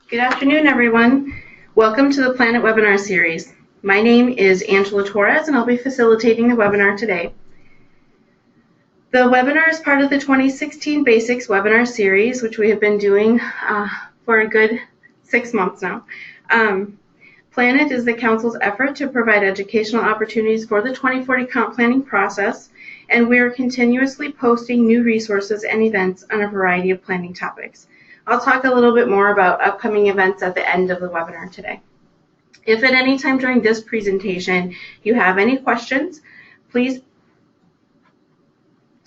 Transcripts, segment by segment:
Good afternoon, everyone. Welcome to the PlanIt webinar series. My name is Angela Torres, and I'll be facilitating the webinar today. The webinar is part of the 2016 Basics webinar series, which we have been doing for a good 6 months now. PlanIt is the Council's effort to provide educational opportunities for the 2040 comp planning process, and we are continuously posting new resources and events on a variety of planning topics. I'll talk a little bit more about upcoming events at the end of the webinar today. If at any time during this presentation you have any questions, please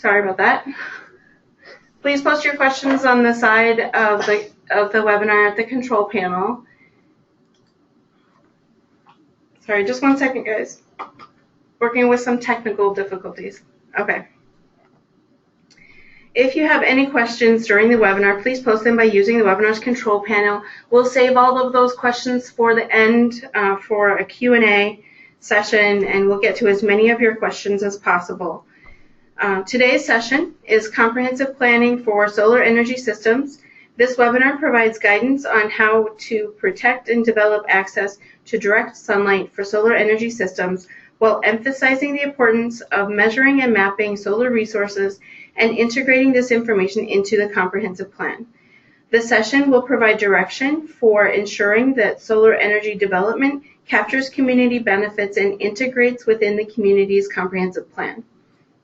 post your questions on the side of the webinar at the control panel. Sorry, just 1 second, guys. Working with some technical difficulties. Okay. If you have any questions during the webinar, please post them by using the webinar's control panel. We'll save all of those questions for the end for a Q&A session, and we'll get to as many of your questions as possible. Today's session is Comprehensive Planning for Solar Energy Systems. This webinar provides guidance on how to protect and develop access to direct sunlight for solar energy systems while emphasizing the importance of measuring and mapping solar resources and integrating this information into the comprehensive plan. The session will provide direction for ensuring that solar energy development captures community benefits and integrates within the community's comprehensive plan.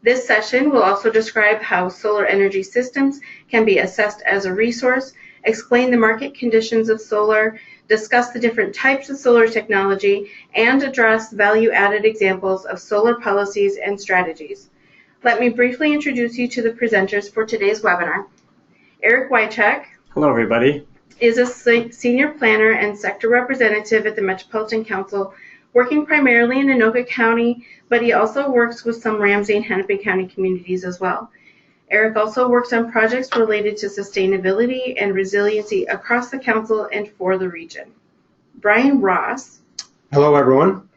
This session will also describe how solar energy systems can be assessed as a resource, explain the market conditions of solar, discuss the different types of solar technology, and address value-added examples of solar policies and strategies. Let me briefly introduce you to the presenters for today's webinar. Eric Wycheck. Hello, everybody. Is a senior planner and sector representative at the Metropolitan Council, working primarily in Anoka County, but he also works with some Ramsey and Hennepin County communities as well. Eric also works on projects related to sustainability and resiliency across the council and for the region. Brian Ross. Hello, everyone.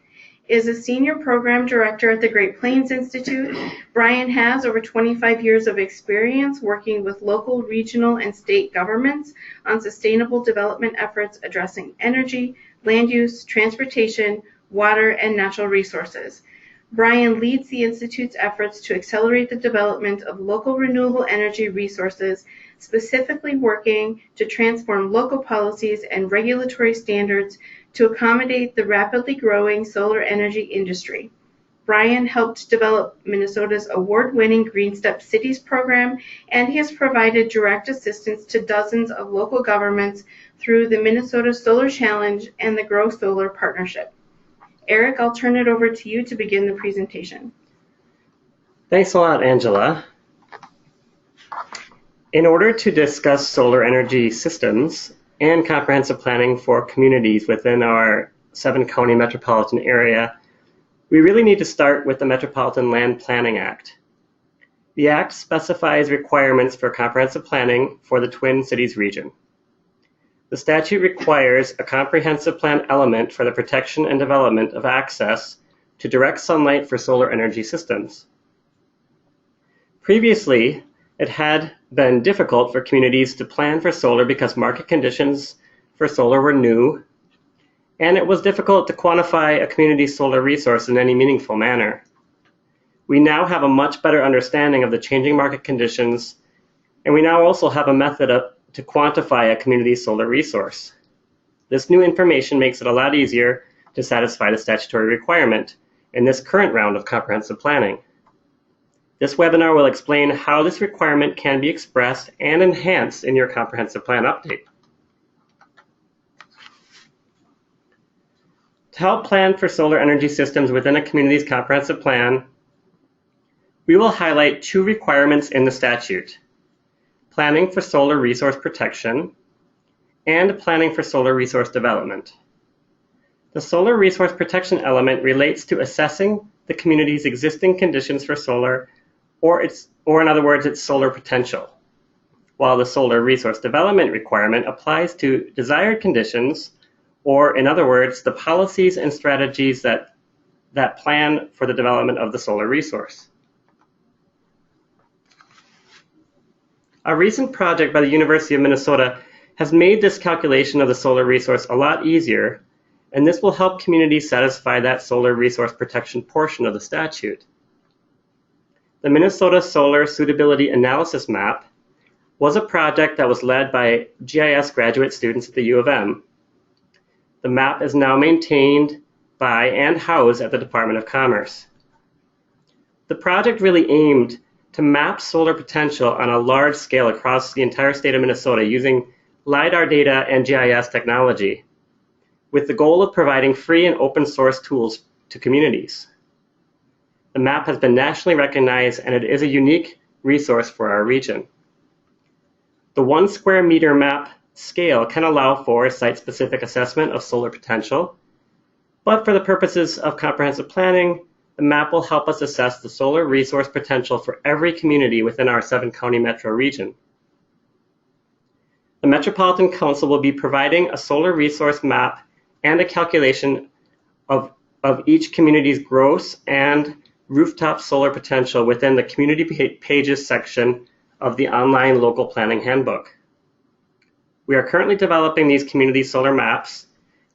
Is a senior program director at the Great Plains Institute. Brian has over 25 years of experience working with local, regional, and state governments on sustainable development efforts addressing energy, land use, transportation, water, and natural resources. Brian leads the Institute's efforts to accelerate the development of local renewable energy resources, specifically working to transform local policies and regulatory standards to accommodate the rapidly growing solar energy industry. Brian helped develop Minnesota's award-winning Green Step Cities program, and he has provided direct assistance to dozens of local governments through the Minnesota Solar Challenge and the Grow Solar Partnership. Eric, I'll turn it over to you to begin the presentation. Thanks a lot, Angela. In order to discuss solar energy systems and comprehensive planning for communities within our 7-county metropolitan area, we really need to start with the Metropolitan Land Planning Act. The Act specifies requirements for comprehensive planning for the Twin Cities region. The statute requires a comprehensive plan element for the protection and development of access to direct sunlight for solar energy systems. Previously, it had been difficult for communities to plan for solar because market conditions for solar were new, and it was difficult to quantify a community's solar resource in any meaningful manner. We now have a much better understanding of the changing market conditions, and we now also have a method to quantify a community's solar resource. This new information makes it a lot easier to satisfy the statutory requirement in this current round of comprehensive planning. This webinar will explain how this requirement can be expressed and enhanced in your comprehensive plan update. To help plan for solar energy systems within a community's comprehensive plan, we will highlight 2 requirements in the statute: planning for solar resource protection and planning for solar resource development. The solar resource protection element relates to assessing the community's existing conditions for solar, or in other words, its solar potential, while the solar resource development requirement applies to desired conditions, or in other words, the policies and strategies that plan for the development of the solar resource. A recent project by the University of Minnesota has made this calculation of the solar resource a lot easier, and this will help communities satisfy that solar resource protection portion of the statute. The Minnesota Solar Suitability Analysis Map was a project that was led by GIS graduate students at the U of M. The map is now maintained by and housed at the Department of Commerce. The project really aimed to map solar potential on a large scale across the entire state of Minnesota using LiDAR data and GIS technology, with the goal of providing free and open source tools to communities. The map has been nationally recognized, and it is a unique resource for our region. The 1 square meter map scale can allow for site-specific assessment of solar potential, but for the purposes of comprehensive planning, the map will help us assess the solar resource potential for every community within our 7-county metro region. The Metropolitan Council will be providing a solar resource map and a calculation of each community's gross and rooftop solar potential within the Community Pages section of the online local planning handbook. We are currently developing these community solar maps.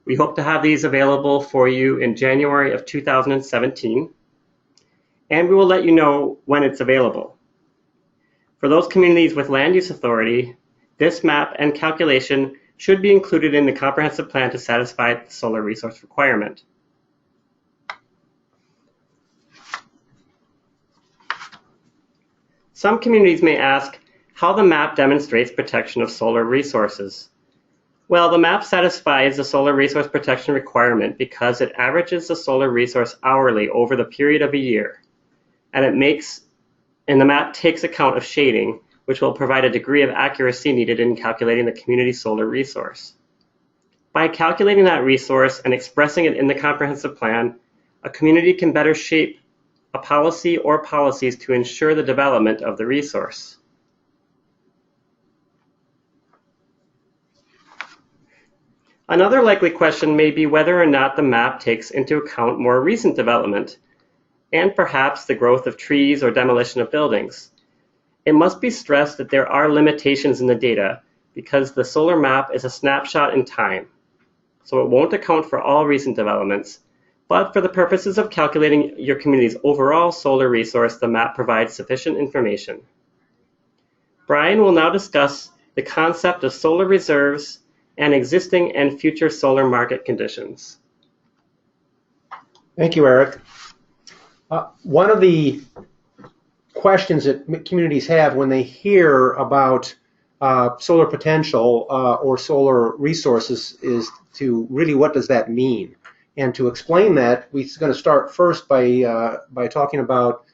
We hope to have these available for you in January of 2017, and we will let you know when it's available. For those communities with land use authority, this map and calculation should be included in the comprehensive plan to satisfy the solar resource requirement. Some communities may ask how the map demonstrates protection of solar resources. Well, the map satisfies the solar resource protection requirement because it averages the solar resource hourly over the period of a year, and the map takes account of shading, which will provide a degree of accuracy needed in calculating the community solar resource. By calculating that resource and expressing it in the comprehensive plan, a community can better shape a policy or policies to ensure the development of the resource. Another likely question may be whether or not the map takes into account more recent development and perhaps the growth of trees or demolition of buildings. It must be stressed that there are limitations in the data because the solar map is a snapshot in time, so it won't account for all recent developments, but for the purposes of calculating your community's overall solar resource, the map provides sufficient information. Brian will now discuss the concept of solar reserves and existing and future solar market conditions. Thank you, Eric. One of the questions that communities have when they hear about solar potential or solar resources is to really, what does that mean? And to explain that, we're going to start first by talking about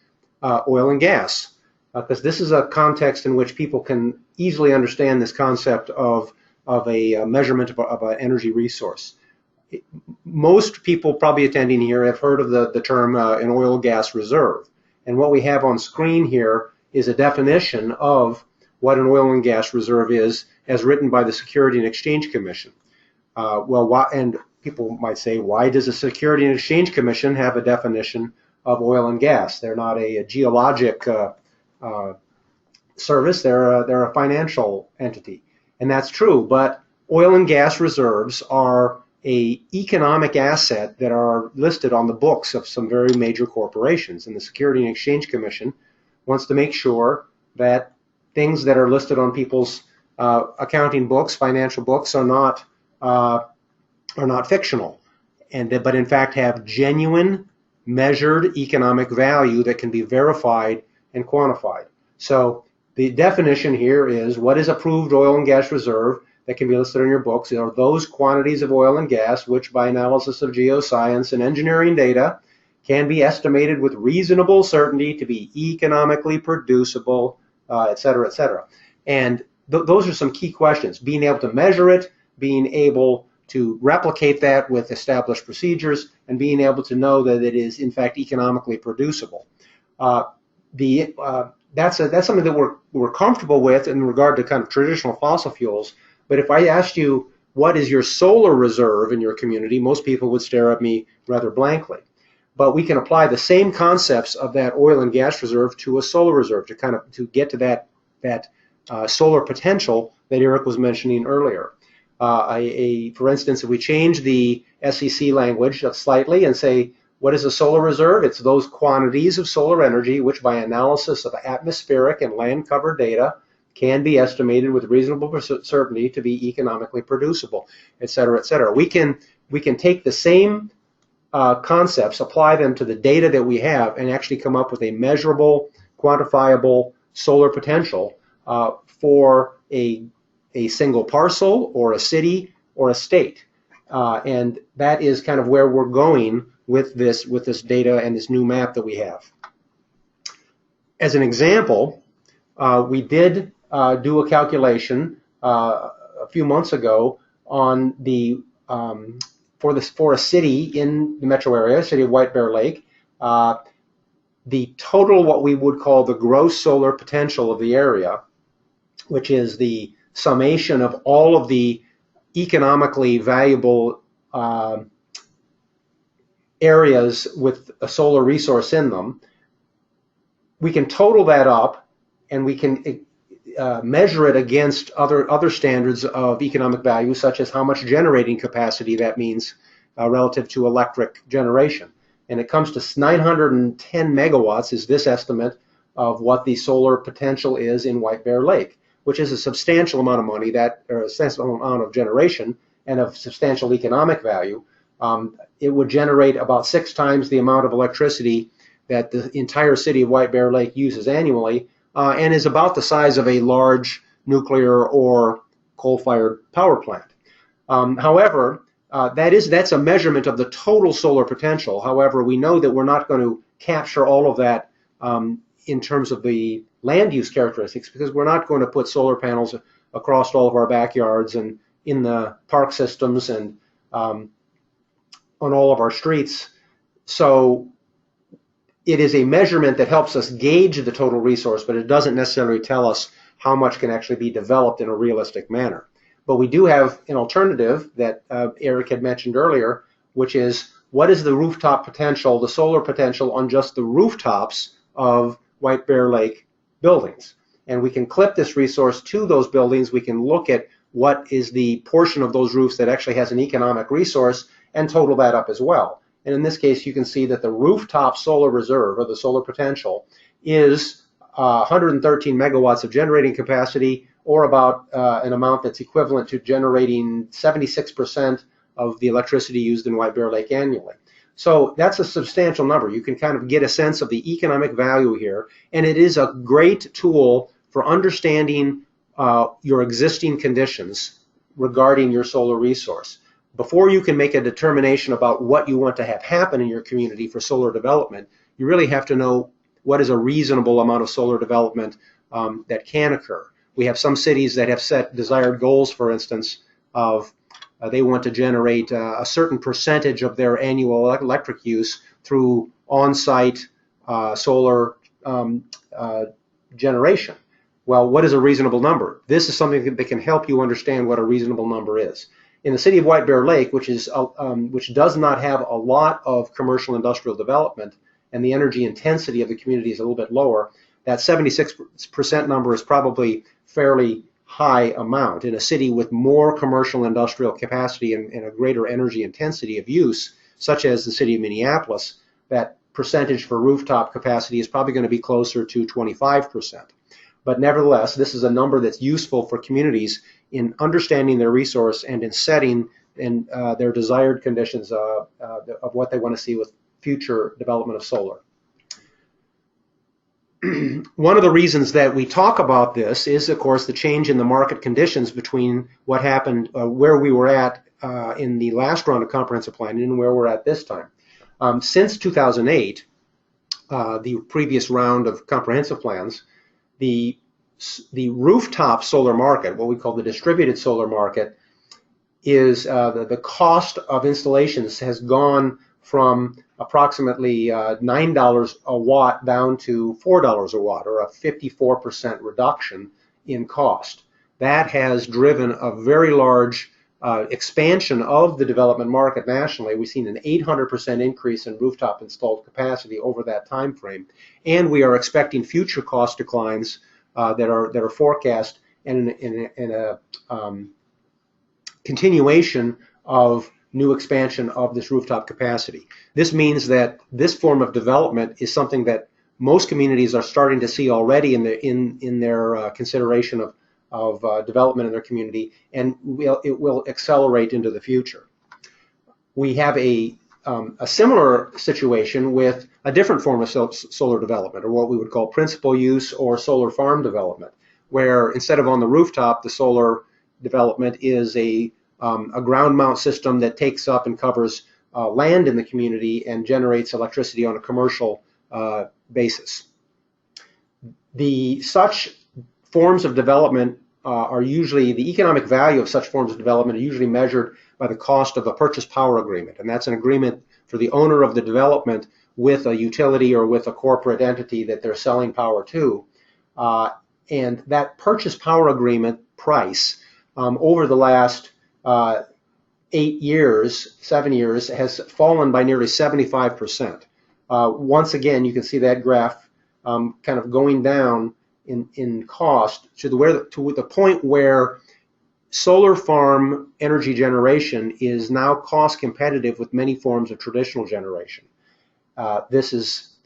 oil and gas, because this is a context in which people can easily understand this concept of a measurement of an energy resource. Most people probably attending here have heard of the term an oil gas reserve. And what we have on screen here is a definition of what an oil and gas reserve is as written by the Securities and Exchange Commission. And people might say, why does the Securities and Exchange Commission have a definition of oil and gas? They're not a geologic service, they're a financial entity. And that's true, but oil and gas reserves are an economic asset that are listed on the books of some very major corporations. And the Securities and Exchange Commission wants to make sure that things that are listed on people's accounting books, financial books, are not fictional, but in fact have genuine, measured economic value that can be verified and quantified. So the definition here is, what is approved oil and gas reserve that can be listed on your books are those quantities of oil and gas which, by analysis of geoscience and engineering data, can be estimated with reasonable certainty to be economically producible, et cetera, et cetera. And those are some key questions: being able to measure it, being able to replicate that with established procedures, and being able to know that it is in fact economically producible. That's something that we're comfortable with in regard to kind of traditional fossil fuels. But if I asked you, what is your solar reserve in your community, most people would stare at me rather blankly. But we can apply the same concepts of that oil and gas reserve to a solar reserve to get to that solar potential that Eric was mentioning earlier. For instance, if we change the SEC language slightly and say, what is a solar reserve? It's those quantities of solar energy which by analysis of atmospheric and land cover data can be estimated with reasonable certainty to be economically producible, et cetera, et cetera. We can take the same concepts, apply them to the data that we have, and actually come up with a measurable, quantifiable solar potential for a single parcel or a city or a state. And that is kind of where we're going with this data and this new map that we have. As an example, we did do a calculation a few months ago on the for a city in the metro area, city of White Bear Lake, the total, what we would call the gross solar potential of the area, which is the summation of all of the economically valuable areas with a solar resource in them. We can total that up and we can measure it against other standards of economic value, such as how much generating capacity that means relative to electric generation. And it comes to 910 megawatts is this estimate of what the solar potential is in White Bear Lake, which is a substantial amount of money, or a substantial amount of generation and of substantial economic value. It would generate about 6 times the amount of electricity that the entire city of White Bear Lake uses annually, and is about the size of a large nuclear or coal-fired power plant. However, that's a measurement of the total solar potential. However, we know that we're not going to capture all of that in terms of the land use characteristics, because we're not going to put solar panels across all of our backyards and in the park systems and on all of our streets. So it is a measurement that helps us gauge the total resource, but it doesn't necessarily tell us how much can actually be developed in a realistic manner. But we do have an alternative that Eric had mentioned earlier, which is what is the rooftop potential, the solar potential on just the rooftops of White Bear Lake buildings. And we can clip this resource to those buildings. We can look at what is the portion of those roofs that actually has an economic resource and total that up as well. And in this case, you can see that the rooftop solar reserve, or the solar potential, is 113 megawatts of generating capacity, or about an amount that's equivalent to generating 76% of the electricity used in White Bear Lake annually. So that's a substantial number. You can kind of get a sense of the economic value here, and it is a great tool for understanding your existing conditions regarding your solar resource. Before you can make a determination about what you want to have happen in your community for solar development, you really have to know what is a reasonable amount of solar development that can occur. We have some cities that have set desired goals, for instance, of they want to generate a certain percentage of their annual electric use through on-site solar generation. Well, what is a reasonable number? This is something that can help you understand what a reasonable number is. In the city of White Bear Lake, which does not have a lot of commercial industrial development, and the energy intensity of the community is a little bit lower, that 76% number is probably fairly high amount. In a city with more commercial industrial capacity and a greater energy intensity of use, such as the city of Minneapolis, that percentage for rooftop capacity is probably going to be closer to 25%. But nevertheless, this is a number that's useful for communities in understanding their resource and in setting their desired conditions of what they want to see with future development of solar. One of the reasons that we talk about this is, of course, the change in the market conditions between what happened, where we were at in the last round of comprehensive planning and where we're at this time. Since 2008, the previous round of comprehensive plans, the rooftop solar market, what we call the distributed solar market, is the cost of installations has gone from approximately $9 a watt down to $4 a watt, or a 54% reduction in cost. That has driven a very large expansion of the development market nationally. We've seen an 800% increase in rooftop installed capacity over that time frame, and we are expecting future cost declines that are forecast and in a continuation of new expansion of this rooftop capacity. This means that this form of development is something that most communities are starting to see already in their consideration of development in their community, and it will accelerate into the future. We have a similar situation with a different form of solar development, or what we would call principal use or solar farm development, where instead of on the rooftop, the solar development is a ground mount system that takes up and covers land in the community and generates electricity on a commercial basis. Such forms of development are usually, the economic value of such forms of development are usually measured by the cost of a purchase power agreement, and that's an agreement for the owner of the development with a utility or with a corporate entity that they're selling power to. And that purchase power agreement price over the last 7 years, has fallen by nearly 75%. Once again, you can see that graph kind of going down in cost to the point where solar farm energy generation is now cost competitive with many forms of traditional generation. This is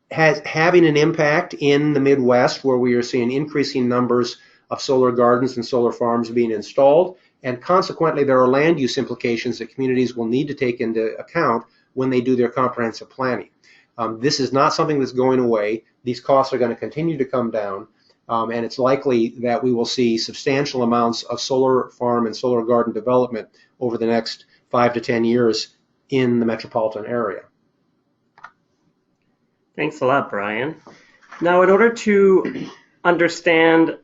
having an impact in the Midwest, where we are seeing increasing numbers of solar gardens and solar farms being installed, and consequently there are land use implications that communities will need to take into account when they do their comprehensive planning. This is not something that's going away. These costs are going to continue to come down, and it's likely that we will see substantial amounts of solar farm and solar garden development over the next 5 to 10 years in the metropolitan area. Thanks a lot, Brian. Now, in order to understand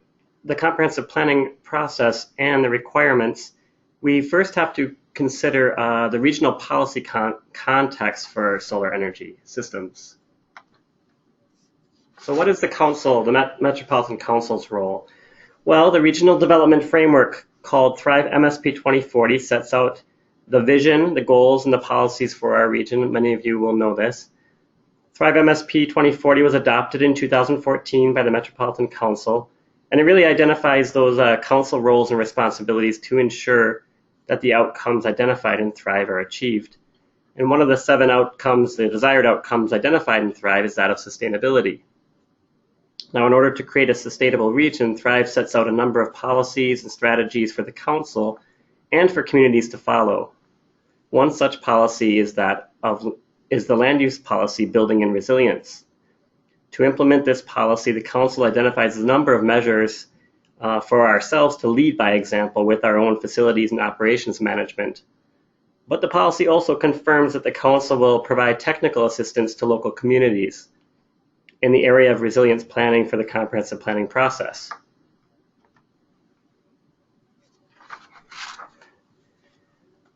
the comprehensive planning process and the requirements, we first have to consider the regional policy context for solar energy systems. So what is the council, the Metropolitan Council's role? Well, the regional development framework called Thrive MSP 2040 sets out the vision, the goals, and the policies for our region. Many of you will know this. Thrive MSP 2040 was adopted in 2014 by the Metropolitan Council, and it really identifies those council roles and responsibilities to ensure that the outcomes identified in Thrive are achieved. And one of the 7 outcomes, the desired outcomes identified in Thrive, is that of sustainability. Now, in order to create a sustainable region, Thrive sets out a number of policies and strategies for the council and for communities to follow. One such policy is the land use policy, Building in Resilience. To implement this policy, the council identifies a number of measures for ourselves to lead by example with our own facilities and operations management. But the policy also confirms that the council will provide technical assistance to local communities in the area of resilience planning for the comprehensive planning process.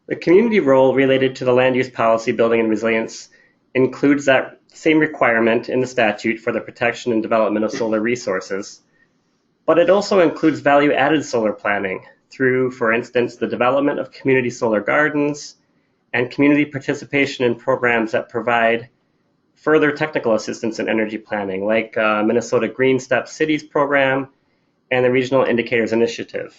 The community role related to the land use policy, Building in Resilience, includes that same requirement in the statute for the protection and development of solar resources, but it also includes value-added solar planning through, for instance, the development of community solar gardens and community participation in programs that provide further technical assistance in energy planning, like Minnesota Green Step Cities program and the Regional Indicators Initiative.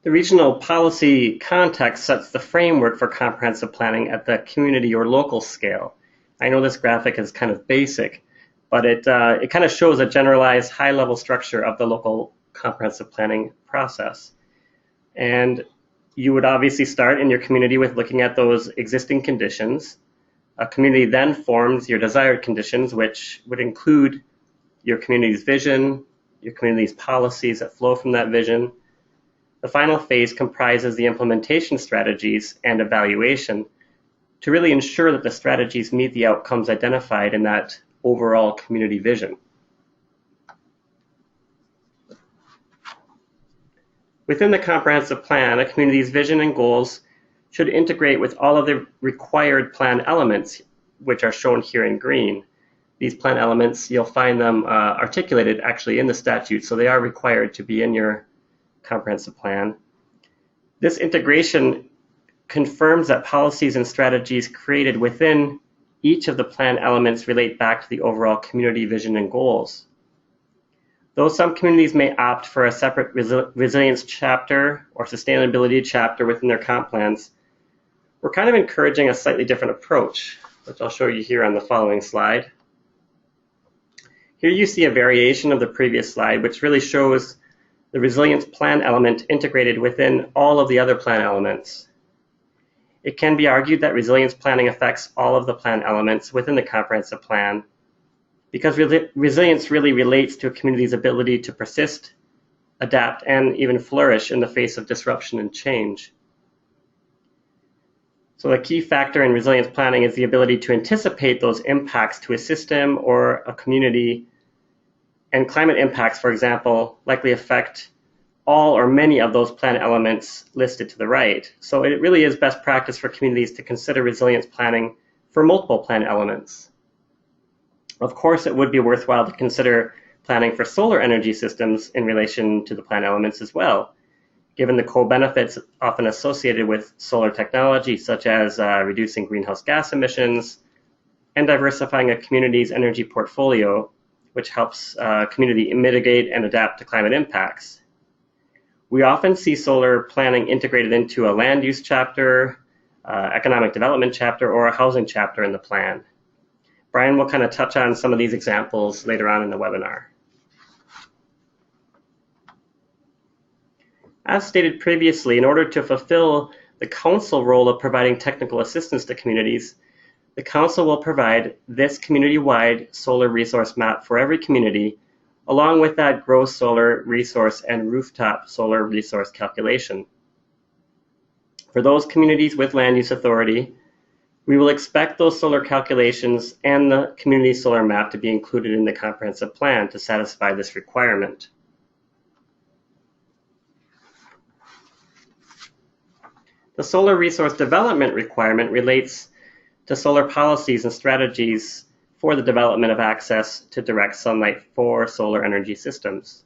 The regional policy context sets the framework for comprehensive planning at the community or local scale. I know this graphic is kind of basic, but it kind of shows a generalized high-level structure of the local comprehensive planning process. And you would obviously start in your community with looking at those existing conditions. A community then forms your desired conditions, which would include your community's vision, your community's policies that flow from that vision. The final phase comprises the implementation strategies and evaluation to really ensure that the strategies meet the outcomes identified in that overall community vision. Within the comprehensive plan, a community's vision and goals should integrate with all of the required plan elements, which are shown here in green. These plan elements, you'll find them articulated actually in the statute, so they are required to be in your comprehensive plan. This integration confirms that policies and strategies created within each of the plan elements relate back to the overall community vision and goals. Though some communities may opt for a separate resilience chapter or sustainability chapter within their comp plans, we're kind of encouraging a slightly different approach, which I'll show you here on the following slide. Here you see a variation of the previous slide, which really shows the resilience plan element integrated within all of the other plan elements. It can be argued that resilience planning affects all of the plan elements within the comprehensive plan because resilience really relates to a community's ability to persist, adapt, and even flourish in the face of disruption and change. So the key factor in resilience planning is the ability to anticipate those impacts to a system or a community, and climate impacts, for example, likely affect all or many of those plan elements listed to the right. So it really is best practice for communities to consider resilience planning for multiple plan elements. Of course, it would be worthwhile to consider planning for solar energy systems in relation to the plan elements as well, given the co-benefits often associated with solar technology, such as reducing greenhouse gas emissions and diversifying a community's energy portfolio, which helps a community mitigate and adapt to climate impacts. We often see solar planning integrated into a land use chapter, economic development chapter, or a housing chapter in the plan. Brian will kind of touch on some of these examples later on in the webinar. As stated previously, in order to fulfill the Council role of providing technical assistance to communities, the Council will provide this community-wide solar resource map for every community, along with that gross solar resource and rooftop solar resource calculation. For those communities with land use authority, we will expect those solar calculations and the community solar map to be included in the comprehensive plan to satisfy this requirement. The solar resource development requirement relates to solar policies and strategies for the development of access to direct sunlight for solar energy systems.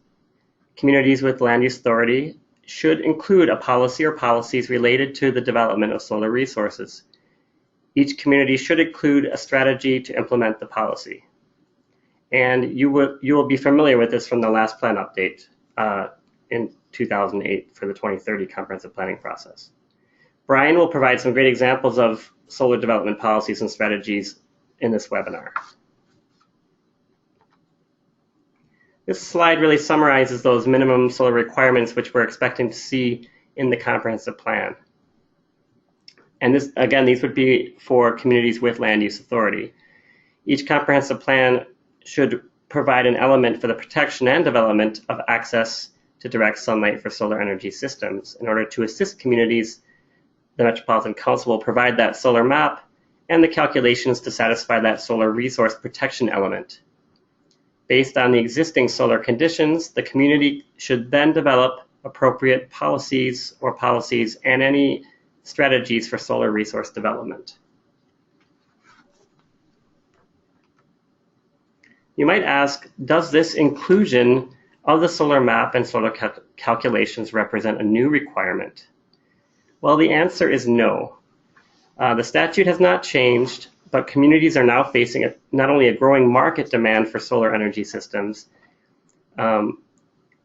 Communities with land use authority should include a policy or policies related to the development of solar resources. Each community should include a strategy to implement the policy. And you will be familiar with this from the last plan update in 2008 for the 2030 comprehensive planning process. Brian will provide some great examples of solar development policies and strategies in this webinar. This slide really summarizes those minimum solar requirements which we're expecting to see in the comprehensive plan. And this, again, these would be for communities with land use authority. Each comprehensive plan should provide an element for the protection and development of access to direct sunlight for solar energy systems. In order to assist communities, the Metropolitan Council will provide that solar map and the calculations to satisfy that solar resource protection element. Based on the existing solar conditions, the community should then develop appropriate policies and any strategies for solar resource development. You might ask, does this inclusion of the solar map and solar calculations represent a new requirement? Well, the answer is no. The statute has not changed, but communities are now facing not only a growing market demand for solar energy systems, they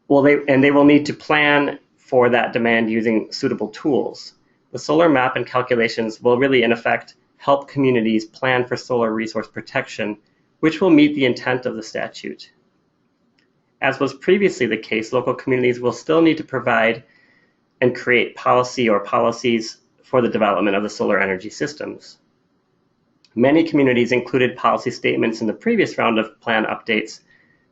will need to plan for that demand using suitable tools. The solar map and calculations will really, in effect, help communities plan for solar resource protection, which will meet the intent of the statute. As was previously the case, local communities will still need to provide and create policy or policies for the development of the solar energy systems. Many communities included policy statements in the previous round of plan updates,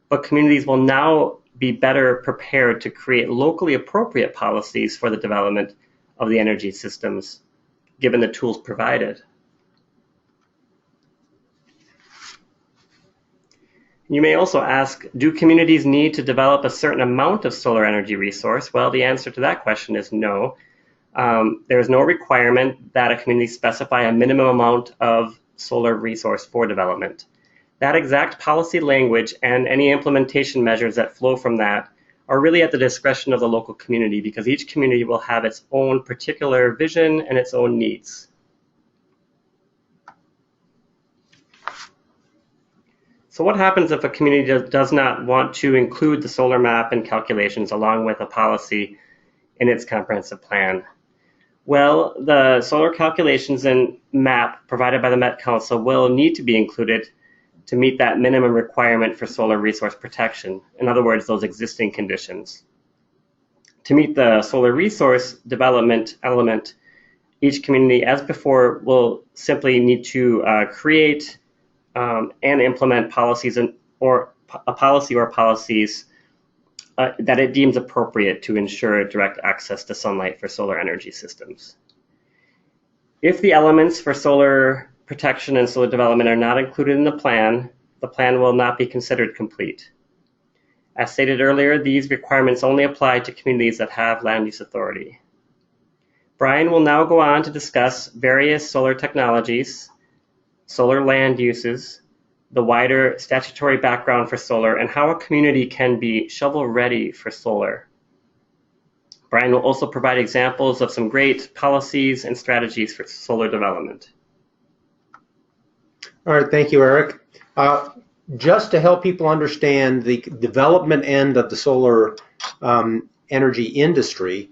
but communities will now be better prepared to create locally appropriate policies for the development of the energy systems, given the tools provided. You may also ask, do communities need to develop a certain amount of solar energy resource? Well, the answer to that question is no. There is no requirement that a community specify a minimum amount of solar resource for development. That exact policy language and any implementation measures that flow from that are really at the discretion of the local community, because each community will have its own particular vision and its own needs. So what happens if a community does not want to include the solar map and calculations along with a policy in its comprehensive plan? Well, the solar calculations and map provided by the Met Council will need to be included to meet that minimum requirement for solar resource protection. In other words, those existing conditions. To meet the solar resource development element, each community, as before, will simply need to create and implement policies or policies that it deems appropriate to ensure direct access to sunlight for solar energy systems. If the elements for solar protection and solar development are not included in the plan will not be considered complete. As stated earlier, these requirements only apply to communities that have land use authority. Brian will now go on to discuss various solar technologies, solar land uses, the wider statutory background for solar, and how a community can be shovel-ready for solar. Brian will also provide examples of some great policies and strategies for solar development. All right, thank you, Eric. Just to help people understand the development end of the solar energy industry,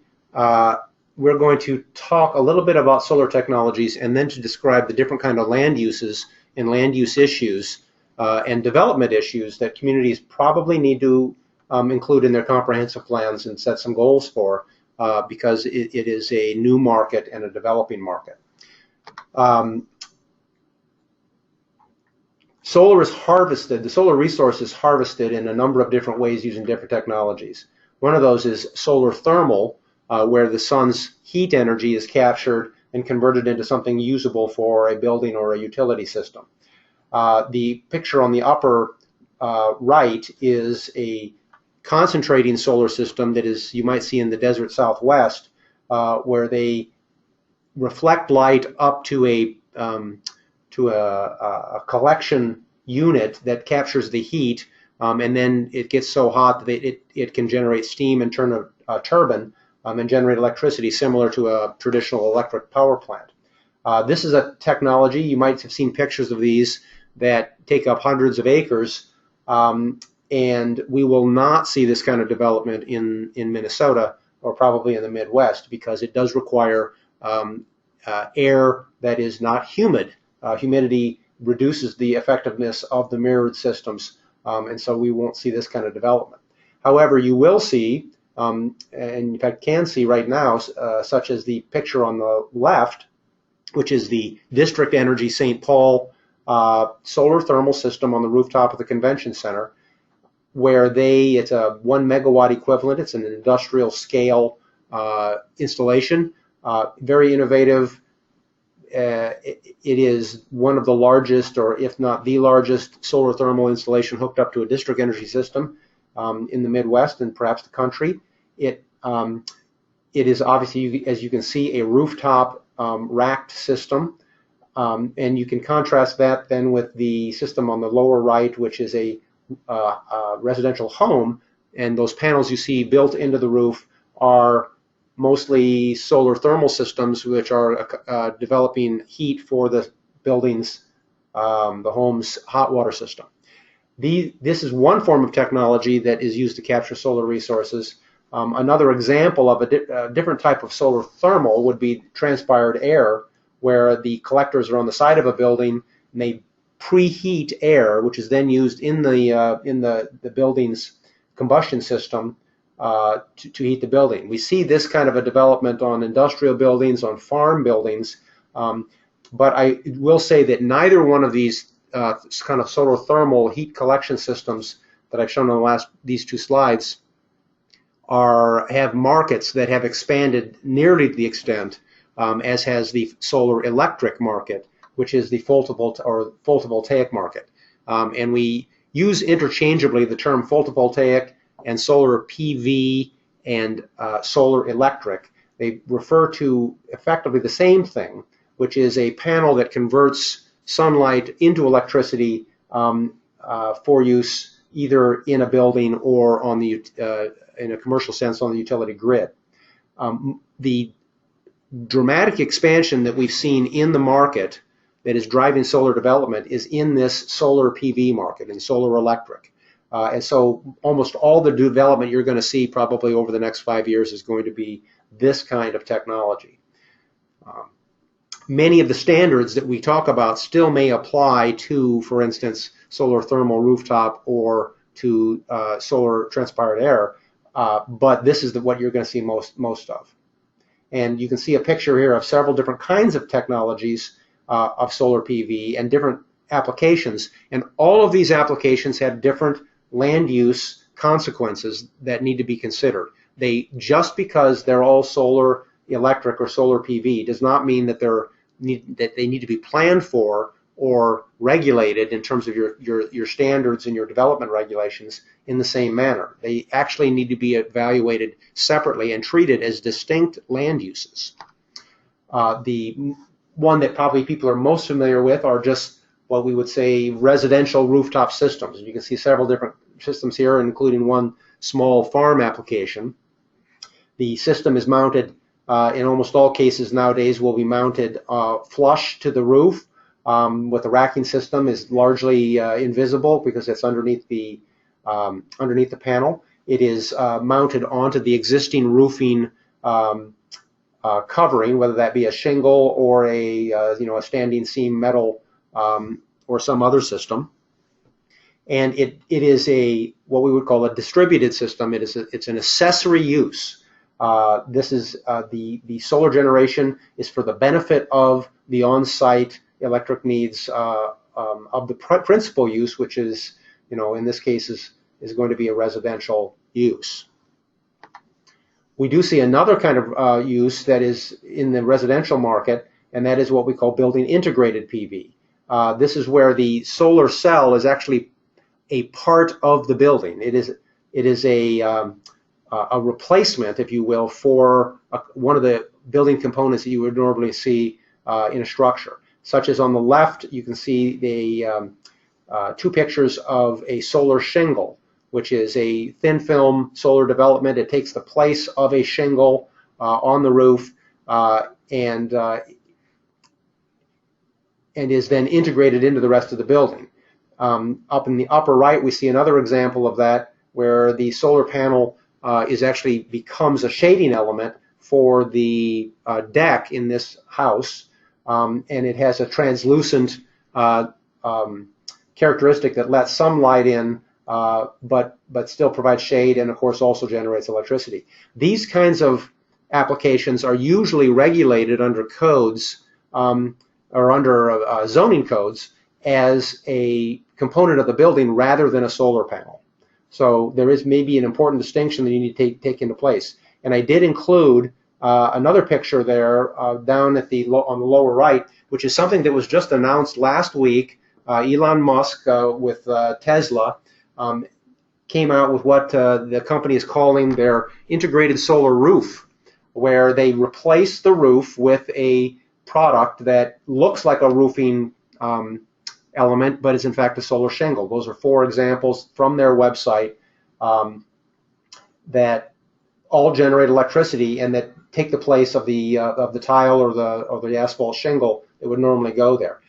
we're going to talk a little bit about solar technologies and then to describe the different kind of land uses and land use issues and development issues that communities probably need to include in their comprehensive plans and set some goals for because it is a new market and a developing market. Solar is harvested, the solar resource is harvested in a number of different ways using different technologies. One of those is solar thermal, where the sun's heat energy is captured and converted into something usable for a building or a utility system. The picture on the upper right is a concentrating solar system that is, you might see in the desert Southwest, where they reflect light up to a collection unit that captures the heat, and then it gets so hot that it can generate steam and turn a turbine and generate electricity similar to a traditional electric power plant. This is a technology, you might have seen pictures of these, that take up hundreds of acres, and we will not see this kind of development in Minnesota or probably in the Midwest because it does require air that is not humid. Humidity reduces the effectiveness of the mirrored systems, and so we won't see this kind of development. However, you will see, and in fact can see right now, such as the picture on the left, which is the District Energy St. Paul solar thermal system on the rooftop of the convention center, where it's a 1 megawatt equivalent. It's an industrial scale installation, very innovative. It is one of the largest, or if not the largest, solar thermal installation hooked up to a district energy system in the Midwest and perhaps the country. It is obviously, as you can see, a rooftop racked system, and you can contrast that then with the system on the lower right, which is a residential home, and those panels you see built into the roof are mostly solar thermal systems, which are developing heat for the building's, the home's hot water system. This is one form of technology that is used to capture solar resources. Another example of a different type of solar thermal would be transpired air, where the collectors are on the side of a building and they preheat air, which is then used in the building's combustion system to heat the building. We see this kind of a development on industrial buildings, on farm buildings, but I will say that neither one of these kind of solar thermal heat collection systems that I've shown on these two slides have markets that have expanded nearly to the extent as has the solar electric market, which is the photovoltaic market. And we use interchangeably the term photovoltaic and solar PV and solar electric. They refer to effectively the same thing, which is a panel that converts sunlight into electricity for use either in a building or on the in a commercial sense on the utility grid. The dramatic expansion that we've seen in the market that is driving solar development is in this solar PV market, in solar electric. And so almost all the development you're going to see probably over the next 5 years is going to be this kind of technology. Many of the standards that we talk about still may apply to, for instance, solar thermal rooftop or to solar transpired air, but this is what you're going to see most of. And you can see a picture here of several different kinds of technologies of solar PV and different applications, and all of these applications have different land use consequences that need to be considered. Just because they're all solar electric or solar PV does not mean that they need to be planned for or regulated in terms of your standards and your development regulations in the same manner. They actually need to be evaluated separately and treated as distinct land uses. The one that probably people are most familiar with are just what we would say residential rooftop systems. And you can see several different systems here, including one small farm application. The system is mounted, in almost all cases nowadays, will be mounted flush to the roof. With the racking system is largely invisible because it's underneath the panel. It is mounted onto the existing roofing covering, whether that be a shingle or a standing seam metal or some other system. And it is what we would call a distributed system. It's an accessory use. This is the solar generation is for the benefit of the on-site electric needs of the principal use, which is, in this case is going to be a residential use. We do see another kind of use that is in the residential market, and that is what we call building integrated PV. This is where the solar cell is actually a part of the building. It is a replacement, if you will, for one of the building components that you would normally see in a structure. Such as on the left, you can see the two pictures of a solar shingle, which is a thin film solar development. It takes the place of a shingle on the roof and is then integrated into the rest of the building. Up in the upper right, we see another example of that, where the solar panel actually becomes a shading element for the deck in this house, and it has a translucent characteristic that lets some light in, but still provides shade, and of course also generates electricity. These kinds of applications are usually regulated under codes or under zoning codes as a component of the building rather than a solar panel. So there is maybe an important distinction that you need to take into place. And I did include another picture there down at on the lower right, which is something that was just announced last week. Elon Musk with Tesla came out with what the company is calling their integrated solar roof, where they replace the roof with a product that looks like a roofing element, but is in fact a solar shingle. Those are 4 examples from their website that all generate electricity and that take the place of the tile or the asphalt shingle that would normally go there.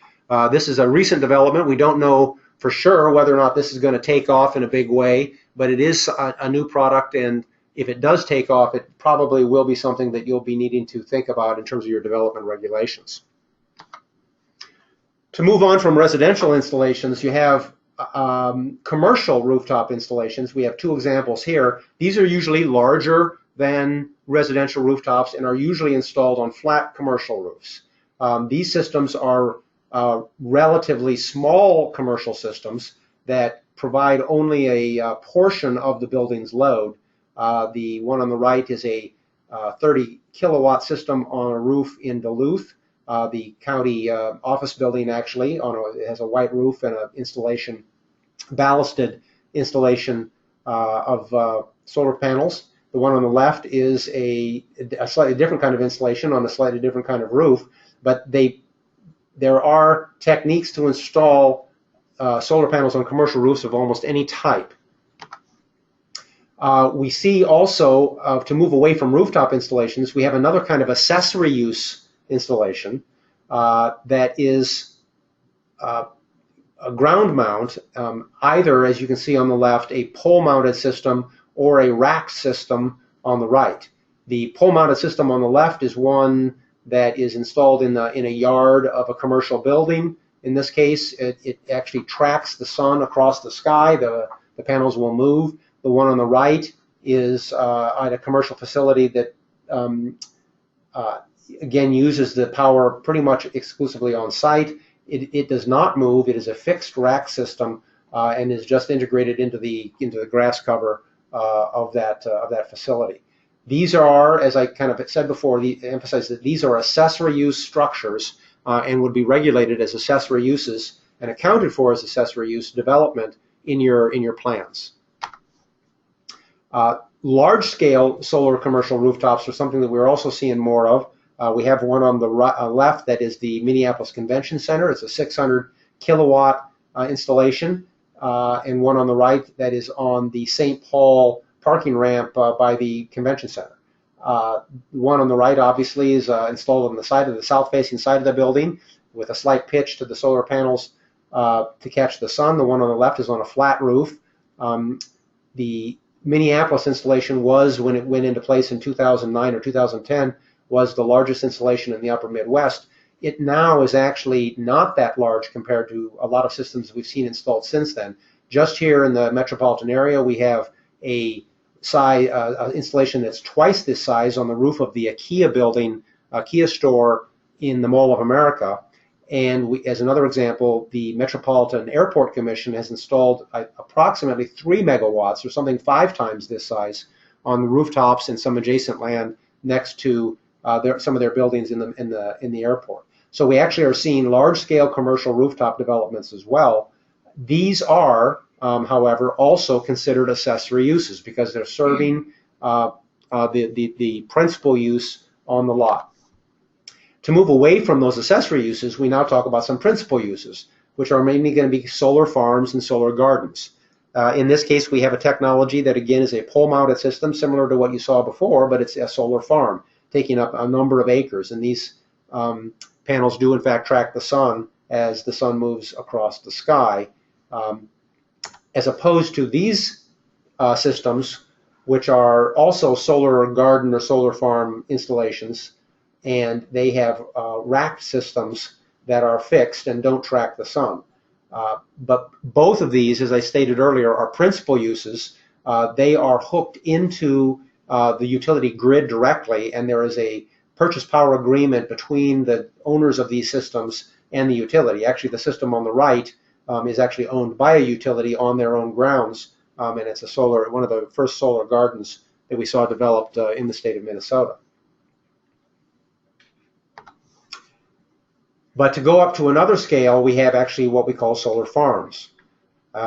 This is a recent development. We don't know for sure whether or not this is going to take off in a big way, but it is a new product, and if it does take off, it probably will be something that you'll be needing to think about in terms of your development regulations. To move on from residential installations, you have commercial rooftop installations. We have 2 examples here. These are usually larger than residential rooftops and are usually installed on flat commercial roofs. These systems are relatively small commercial systems that provide only a portion of the building's load. The one on the right is a 30 kilowatt system on a roof in Duluth. The county office building actually it has a white roof and an installation, ballasted installation of solar panels. The one on the left is a slightly different kind of installation on a slightly different kind of roof, but there are techniques to install solar panels on commercial roofs of almost any type. We see also, to move away from rooftop installations, we have another kind of accessory use installation that is a ground mount, either, as you can see on the left, a pole-mounted system or a rack system on the right. The pole-mounted system on the left is one that is installed in a yard of a commercial building. In this case, it actually tracks the sun across the sky. The panels will move. The one on the right is at a commercial facility that again uses the power pretty much exclusively on site. It does not move. It is a fixed rack system and is just integrated into the grass cover of that facility. These are, as I kind of said before, emphasize that these are accessory use structures and would be regulated as accessory uses and accounted for as accessory use development in your plans. Large-scale solar commercial rooftops are something that we're also seeing more of. We have one on the left that is the Minneapolis Convention Center. It's a 600 kilowatt installation, and one on the right that is on the St. Paul parking ramp by the convention center. The one on the right obviously is installed on the side of the south-facing side of the building with a slight pitch to the solar panels to catch the sun. The one on the left is on a flat roof. The Minneapolis installation was, when it went into place in 2009 or 2010, was the largest installation in the upper Midwest. It now is actually not that large compared to a lot of systems we've seen installed since then. Just here in the metropolitan area, we have a installation that's twice this size on the roof of the IKEA building, IKEA store in the Mall of America. And as another example, the Metropolitan Airport Commission has installed approximately 3 megawatts, or something 5 times this size, on the rooftops and some adjacent land next to some of their buildings in the airport. So we actually are seeing large-scale commercial rooftop developments as well. These are, however, also considered accessory uses because they're serving the principal use on the lot. To move away from those accessory uses, we now talk about some principal uses, which are mainly going to be solar farms and solar gardens. In this case, we have a technology that, again, is a pole-mounted system similar to what you saw before, but it's a solar farm taking up a number of acres. And these panels do, in fact, track the sun as the sun moves across the sky, as opposed to these systems, which are also solar garden or solar farm installations, and they have rack systems that are fixed and don't track the sun. But both of these, as I stated earlier, are principal uses. They are hooked into the utility grid directly, and there is a purchase power agreement between the owners of these systems and the utility. Actually, the system on the right is actually owned by a utility on their own grounds, and it's one of the first solar gardens that we saw developed in the state of Minnesota. But to go up to another scale, we have actually what we call solar farms.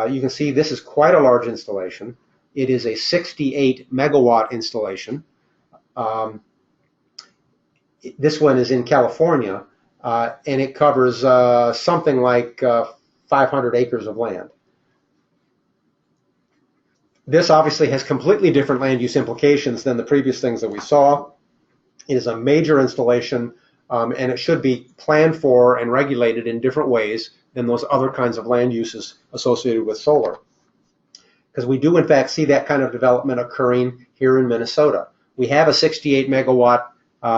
You can see this is quite a large installation. It is a 68 megawatt installation. This one is in California, and it covers something like 500 acres of land. This obviously has completely different land use implications than the previous things that we saw. It is a major installation, and it should be planned for and regulated in different ways than those other kinds of land uses associated with solar. Because we do, in fact, see that kind of development occurring here in Minnesota. We have a 68 megawatt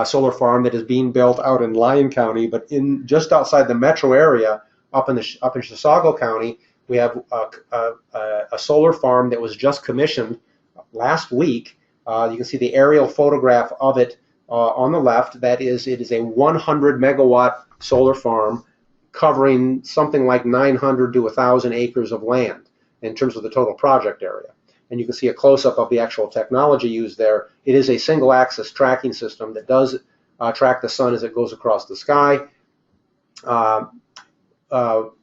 solar farm that is being built out in Lyon County, but just outside the metro area, up in Chisago County, we have a solar farm that was just commissioned last week. You can see the aerial photograph of it on the left. It is a 100 megawatt solar farm covering something like 900 to 1,000 acres of land in terms of the total project area. And you can see a close-up of the actual technology used there. It is a single-axis tracking system that does track the sun as it goes across the sky, just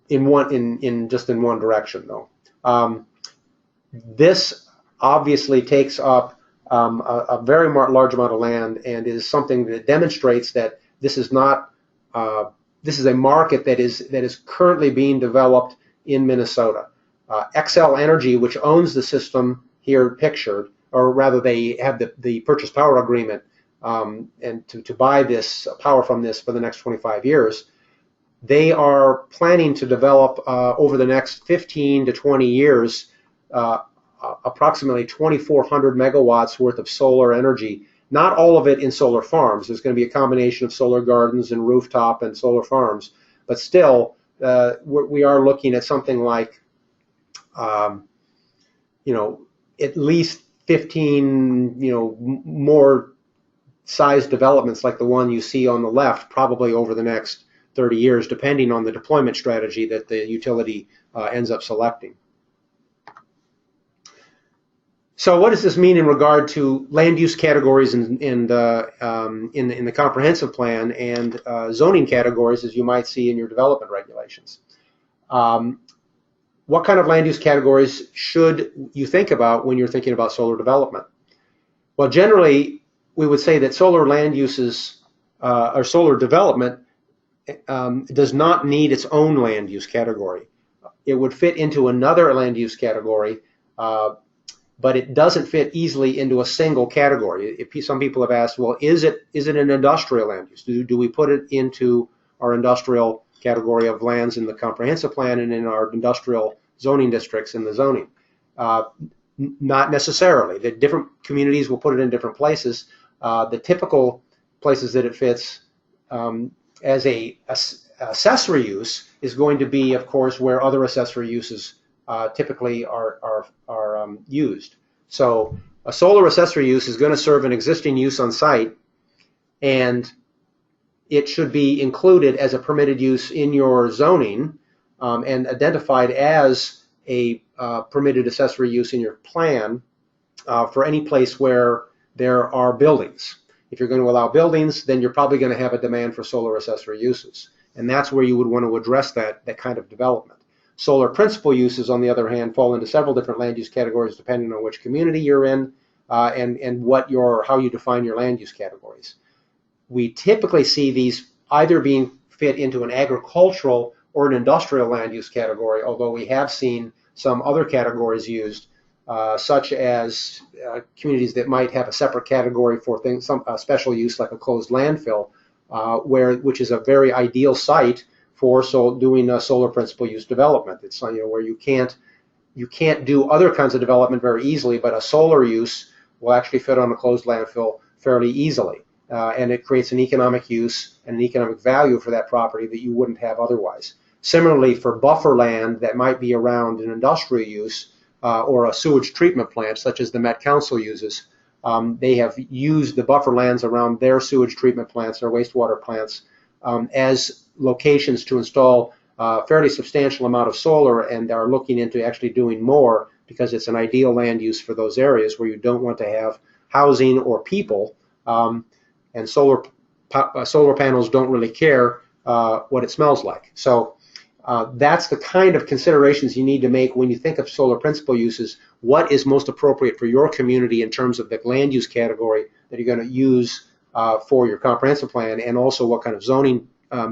in one direction, though. This obviously takes up a very large amount of land and is something that demonstrates that this is not. This is a market that is currently being developed in Minnesota. XL Energy, which owns the system here pictured, or rather they have the purchase power agreement and to buy this power from this for the next 25 years, they are planning to develop over the next 15 to 20 years approximately 2,400 megawatts worth of solar energy. Not all of it in solar farms. There's going to be a combination of solar gardens and rooftop and solar farms, but still we are looking at something like at least 15 more size developments like the one you see on the left, probably over the next 30 years, depending on the deployment strategy that the utility ends up selecting. So what does this mean in regard to land use categories in the comprehensive plan and zoning categories, as you might see in your development regulations? What kind of land use categories should you think about when you're thinking about solar development? Well, generally, we would say that solar land uses or solar development does not need its own land use category. It would fit into another land use category, but it doesn't fit easily into a single category. Some people have asked, well, is it an industrial land use? Do we put it into our industrial category of lands in the comprehensive plan and in our industrial zoning districts in the zoning? Not necessarily. The different communities will put it in different places. The typical places that it fits as a accessory use is going to be, of course, where other accessory uses typically are used. So a solar accessory use is going to serve an existing use on site, and it should be included as a permitted use in your zoning and identified as a permitted accessory use in your plan for any place where there are buildings. If you're going to allow buildings, then you're probably going to have a demand for solar accessory uses, and that's where you would want to address that kind of development. Solar principal uses, on the other hand, fall into several different land use categories depending on which community you're in and how you define your land use categories. We typically see these either being fit into an agricultural or an industrial land use category, although we have seen some other categories used, such as communities that might have a separate category for things, some special use like a closed landfill, which is a very ideal site for doing solar principal use development. It's where you can't do other kinds of development very easily, but a solar use will actually fit on a closed landfill fairly easily, and it creates an economic use and an economic value for that property that you wouldn't have otherwise. Similarly, for buffer land that might be around an industrial use or a sewage treatment plant, such as the Met Council uses, they have used the buffer lands around their sewage treatment plants or wastewater plants as locations to install a fairly substantial amount of solar, and are looking into actually doing more because it's an ideal land use for those areas where you don't want to have housing or people, and solar panels don't really care what it smells like. So that's the kind of considerations you need to make when you think of solar principal uses. What is most appropriate for your community in terms of the land use category that you're going to use for your comprehensive plan, and also what kind of zoning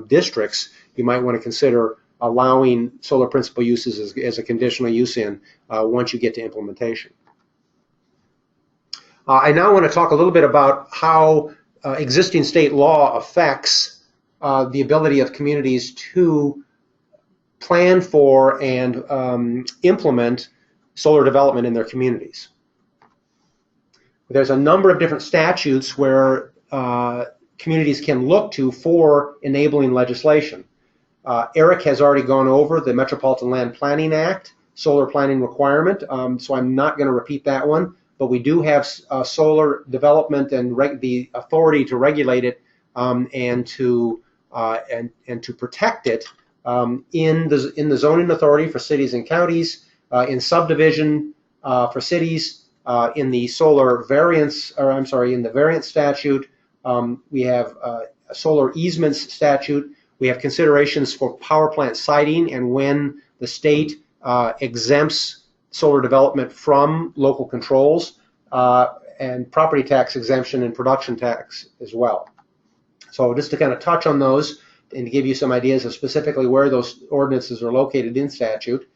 districts you might want to consider allowing solar principal uses as a conditional use in once you get to implementation. I now want to talk a little bit about how existing state law affects the ability of communities to plan for and implement solar development in their communities. There's a number of different statutes where communities can look to for enabling legislation. Eric has already gone over the Metropolitan Land Planning Act, solar planning requirement, so I'm not going to repeat that one, but we do have solar development and the authority to regulate it and to protect it in the zoning authority for cities and counties, in subdivision for cities, in the solar variance, in the variance statute. We have a solar easements statute. We have considerations for power plant siting and when the state exempts solar development from local controls, and property tax exemption and production tax as well. So just to kind of touch on those and to give you some ideas of specifically where those ordinances are located in statute,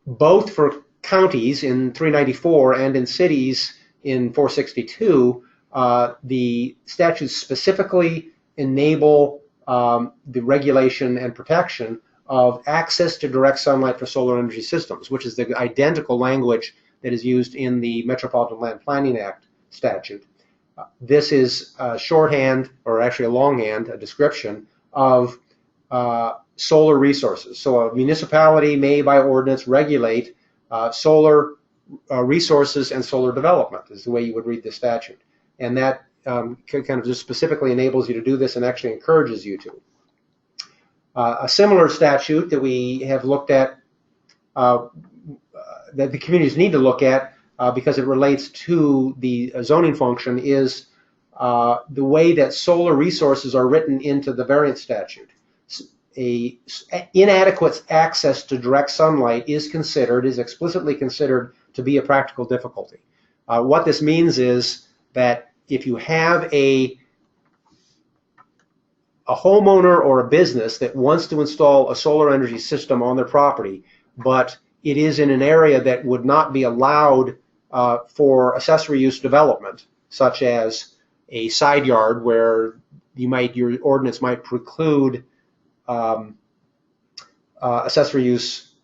both for counties in 394 and in cities in 462, the statutes specifically enable the regulation and protection of access to direct sunlight for solar energy systems, which is the identical language that is used in the Metropolitan Land Planning Act statute. This is shorthand, or actually a longhand, a description of solar resources. So a municipality may, by ordinance, regulate solar resources and solar development, is the way you would read the statute. And that kind of just specifically enables you to do this and actually encourages you to. A similar statute that we have looked at, that the communities need to look at because it relates to the zoning function, is the way that solar resources are written into the variance statute. Inadequate access to direct sunlight is explicitly considered to be a practical difficulty. What this means is that if you have a homeowner or a business that wants to install a solar energy system on their property, but it is in an area that would not be allowed for accessory use development, such as a side yard where your ordinance might preclude accessory use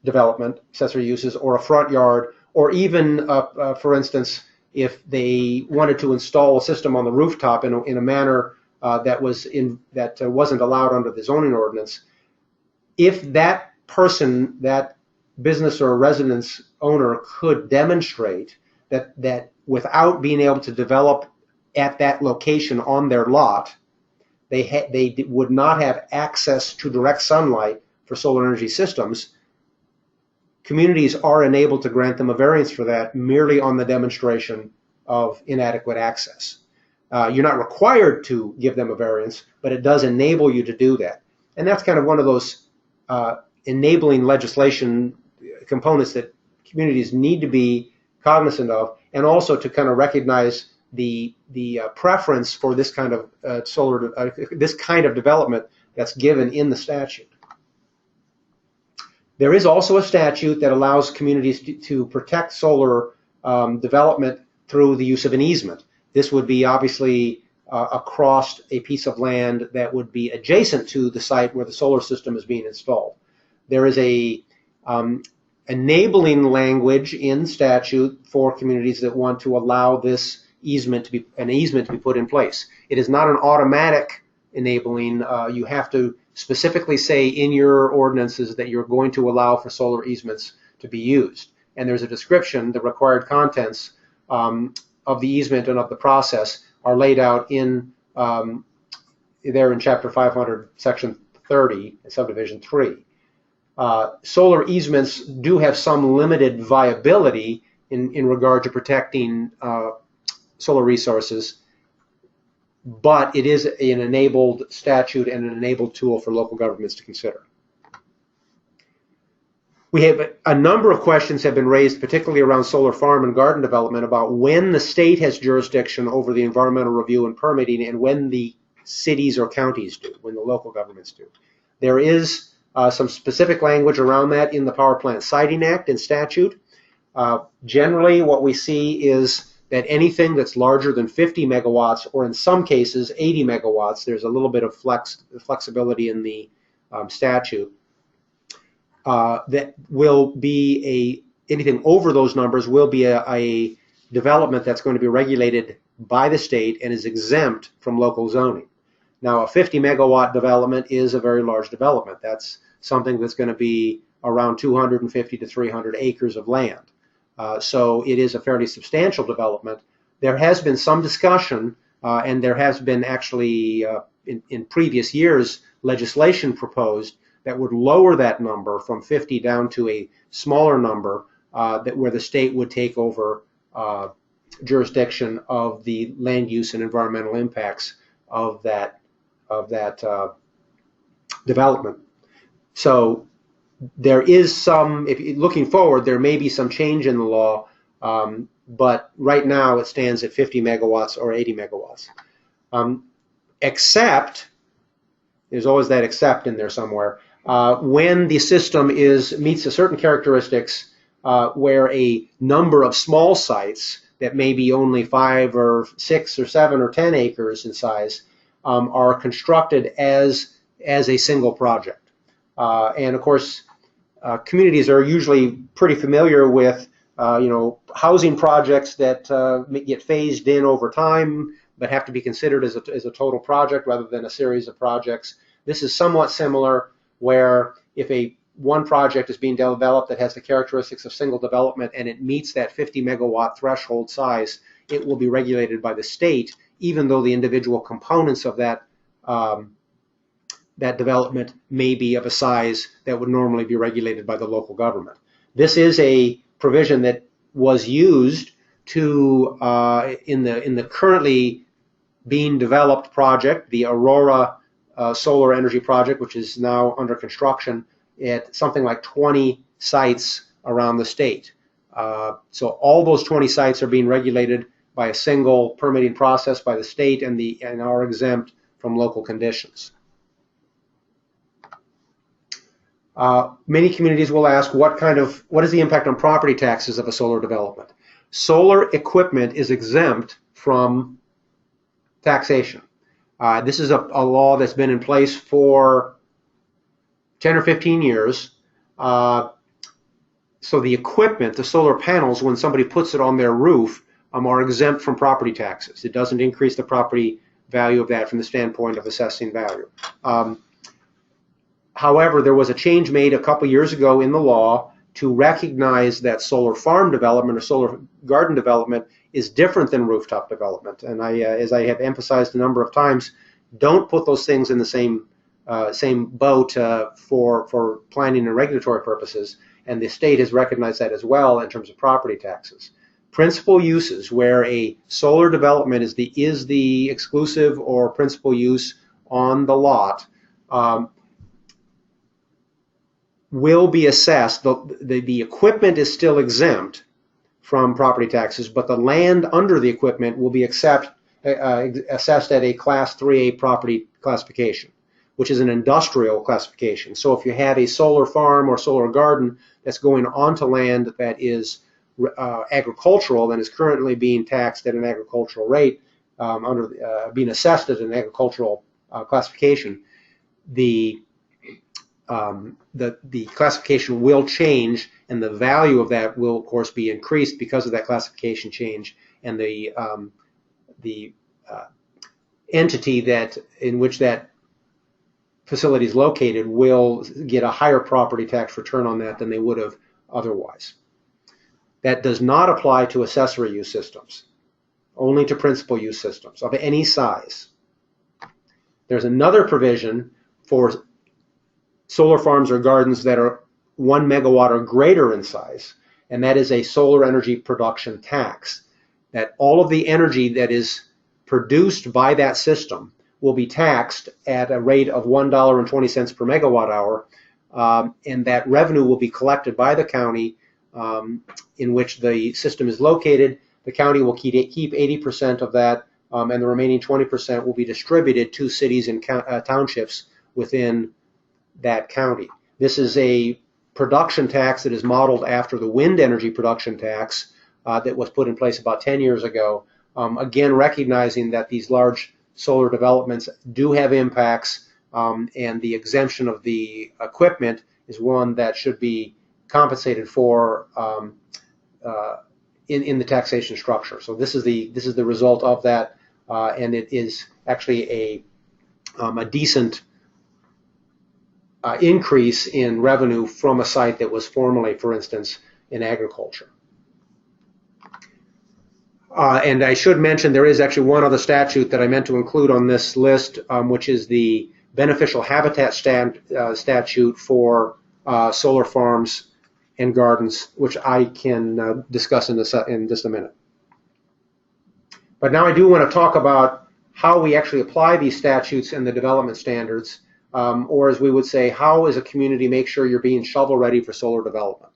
development, accessory uses, or a front yard, or even, for instance, if they wanted to install a system on the rooftop in a manner that wasn't allowed under the zoning ordinance. If that person, that business or residence owner, could demonstrate that without being able to develop at that location on their lot, they would not have access to direct sunlight for solar energy systems, communities are enabled to grant them a variance for that merely on the demonstration of inadequate access. You're not required to give them a variance, but it does enable you to do that. And that's kind of one of those enabling legislation components that communities need to be cognizant of, and also to kind of recognize the preference for this kind of this kind of development that's given in the statute. There is also a statute that allows communities to protect solar development through the use of an easement. This would be obviously across a piece of land that would be adjacent to the site where the solar system is being installed. There is a enabling language in statute for communities that want to allow this easement to be put in place. It is not an automatic enabling. You have to specifically say in your ordinances that you're going to allow for solar easements to be used. And there's a description, the required contents of the easement and of the process are laid out in there in Chapter 500, Section 30, Subdivision 3. Solar easements do have some limited viability in regard to protecting solar resources, but it is an enabled statute and an enabled tool for local governments to consider. We have a number of questions have been raised, particularly around solar farm and garden development, about when the state has jurisdiction over the environmental review and permitting and when the cities or counties do, when the local governments do. There is some specific language around that in the Power Plant Siting Act and statute. Generally, what we see is that anything that's larger than 50 megawatts, or in some cases 80 megawatts, there's a little bit of flexibility in the statute, that will be anything over those numbers will be a development that's going to be regulated by the state and is exempt from local zoning. Now, a 50 megawatt development is a very large development. That's something that's going to be around 250 to 300 acres of land. So it is a fairly substantial development. There has been some discussion, and there has been actually in previous years legislation proposed that would lower that number from 50 down to a smaller number, where the state would take over jurisdiction of the land use and environmental impacts of that development. So there is some, looking forward, there may be some change in the law, but right now it stands at 50 megawatts or 80 megawatts. Except, there's always that except in there somewhere, when the system meets a certain characteristics where a number of small sites that may be only 5 or 6 or 7 or 10 acres in size are constructed as a single project. And of course, communities are usually pretty familiar with housing projects that get phased in over time, but have to be considered as a total project rather than a series of projects. This is somewhat similar, where if one project is being developed that has the characteristics of single development and it meets that 50 megawatt threshold size, it will be regulated by the state, even though the individual components of that development may be of a size that would normally be regulated by the local government. This is a provision that was used to in the currently being developed project, the Aurora solar energy project, which is now under construction at something like 20 sites around the state. So all those 20 sites are being regulated by a single permitting process by the state and are exempt from local conditions. Many communities will ask, what is the impact on property taxes of a solar development? Solar equipment is exempt from taxation. This is a law that's been in place for 10 or 15 years. So the equipment, the solar panels, when somebody puts it on their roof, are exempt from property taxes. It doesn't increase the property value of that from the standpoint of assessing value. However, there was a change made a couple years ago in the law to recognize that solar farm development or solar garden development is different than rooftop development. And as I have emphasized a number of times, don't put those things in the same boat for planning and regulatory purposes. And the state has recognized that as well in terms of property taxes. Principal uses, where a solar development is the exclusive or principal use on the lot, will be assessed. The equipment is still exempt from property taxes, but the land under the equipment will be assessed at a Class 3A property classification, which is an industrial classification. So if you have a solar farm or solar garden that's going onto land that is agricultural and is currently being taxed at an agricultural rate, being assessed at an agricultural classification, the classification will change, and the value of that will, of course, be increased because of that classification change, and the entity in which that facility is located will get a higher property tax return on that than they would have otherwise. That does not apply to accessory use systems, only to principal use systems of any size. There's another provision for solar farms or gardens that are 1 megawatt or greater in size, and that is a solar energy production tax. That all of the energy that is produced by that system will be taxed at a rate of $1.20 per megawatt hour, and that revenue will be collected by the county in which the system is located. The county will keep 80% of that, and the remaining 20% will be distributed to cities and townships within that county. This is a production tax that is modeled after the wind energy production tax that was put in place about 10 years ago, again recognizing that these large solar developments do have impacts, and the exemption of the equipment is one that should be compensated for in the taxation structure. So this is the result of that, and it is actually a decent increase in revenue from a site that was formerly, for instance, in agriculture. And I should mention there is actually one other statute that I meant to include on this list, which is the beneficial habitat statute for solar farms and gardens, which I can discuss in just a minute. But now I do want to talk about how we actually apply these statutes and the development standards, or as we would say, how as a community make sure you're being shovel ready for solar development.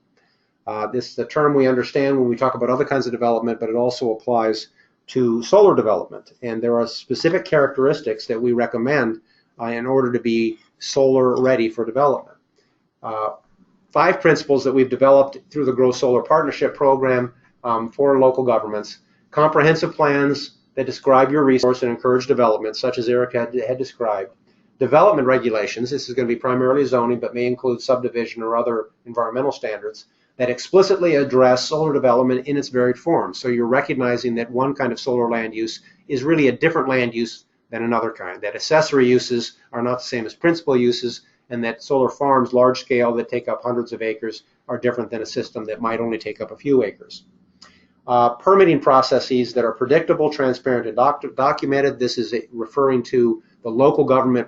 This is a term we understand when we talk about other kinds of development, but it also applies to solar development. And there are specific characteristics that we recommend in order to be solar ready for development. 5 principles that we've developed through the Grow Solar Partnership Program for local governments. Comprehensive plans that describe your resource and encourage development, such as Erica had described. Development regulations, this is going to be primarily zoning, but may include subdivision or other environmental standards, that explicitly address solar development in its varied forms. So you're recognizing that one kind of solar land use is really a different land use than another kind, that accessory uses are not the same as principal uses, and that solar farms, large scale, that take up hundreds of acres are different than a system that might only take up a few acres. Permitting processes that are predictable, transparent, and documented. This is referring to the local government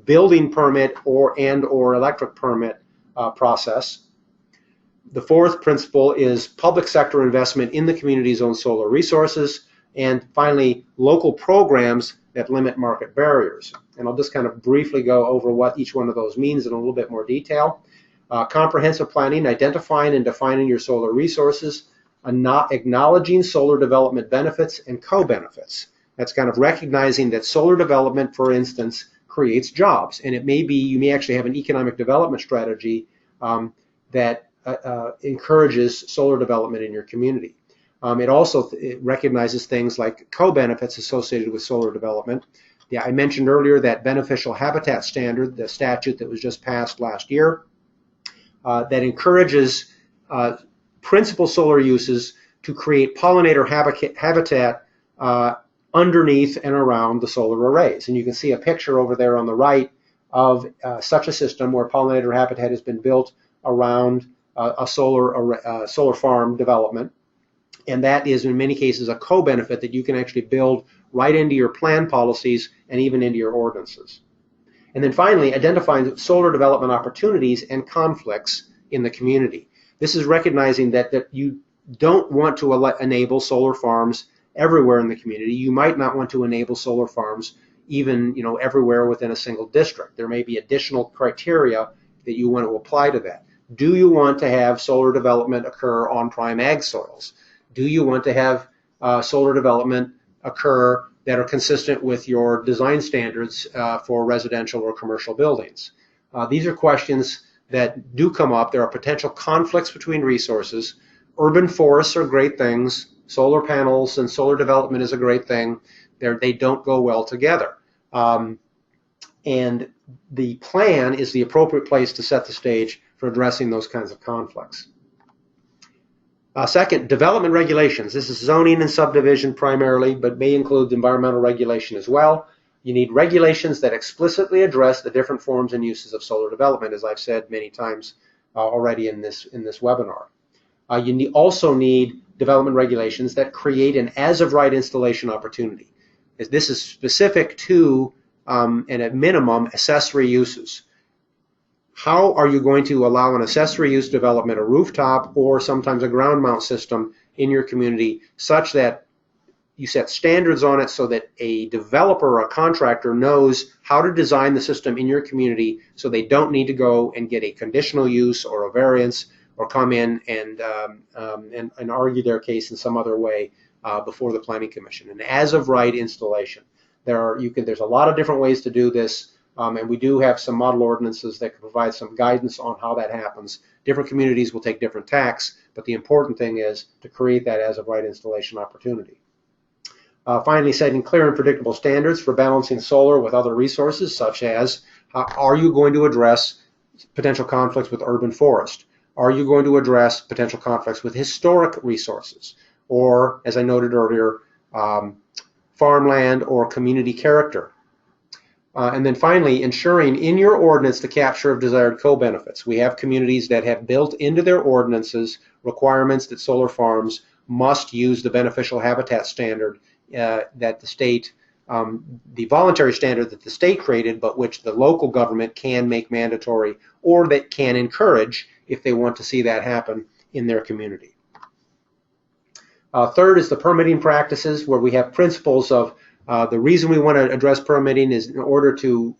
building permit or electric permit process. The fourth principle is public sector investment in the community's own solar resources. And finally, local programs that limit market barriers. And I'll just kind of briefly go over what each one of those means in a little bit more detail. Comprehensive planning, identifying and defining your solar resources, not acknowledging solar development benefits and co-benefits. That's kind of recognizing that solar development, for instance, creates jobs. And it may be, you may actually have an economic development strategy that encourages solar development in your community. It also recognizes things like co-benefits associated with solar development. Yeah, I mentioned earlier that beneficial habitat standard, the statute that was just passed last year, that encourages principal solar uses to create pollinator habitat underneath and around the solar arrays. And you can see a picture over there on the right of such a system where pollinator habitat has been built around a solar farm development. And that is, in many cases, a co-benefit that you can actually build right into your plan policies and even into your ordinances. And then finally, identifying solar development opportunities and conflicts in the community. This is recognizing that you don't want to enable solar farms everywhere in the community. You might not want to enable solar farms even everywhere within a single district. There may be additional criteria that you want to apply to that. Do you want to have solar development occur on prime ag soils? Do you want to have solar development occur that are consistent with your design standards for residential or commercial buildings? These are questions that do come up. There are potential conflicts between resources. Urban forests are great things. Solar panels and solar development is a great thing. They don't go well together. And the plan is the appropriate place to set the stage for addressing those kinds of conflicts. Second, development regulations. This is zoning and subdivision primarily, but may include environmental regulation as well. You need regulations that explicitly address the different forms and uses of solar development, as I've said many times already in this webinar. You also need development regulations that create an as-of-right installation opportunity. This is specific to, and at minimum, accessory uses. How are you going to allow an accessory use development, a rooftop or sometimes a ground mount system in your community, such that you set standards on it so that a developer or a contractor knows how to design the system in your community so they don't need to go and get a conditional use or a variance or come in and argue their case in some other way before the Planning Commission. An as-of-right installation. There's a lot of different ways to do this. And we do have some model ordinances that can provide some guidance on how that happens. Different communities will take different tacks, but the important thing is to create that as-of-right installation opportunity. Finally, setting clear and predictable standards for balancing solar with other resources, such as are you going to address potential conflicts with urban forest? Are you going to address potential conflicts with historic resources? Or, as I noted earlier, farmland or community character? And then finally, ensuring in your ordinance the capture of desired co-benefits. We have communities that have built into their ordinances requirements that solar farms must use the beneficial habitat standard that the state, the voluntary standard that the state created, but which the local government can make mandatory or that can encourage if they want to see that happen in their community. Third is the permitting practices, where we have principles of the reason we want to address permitting is in order to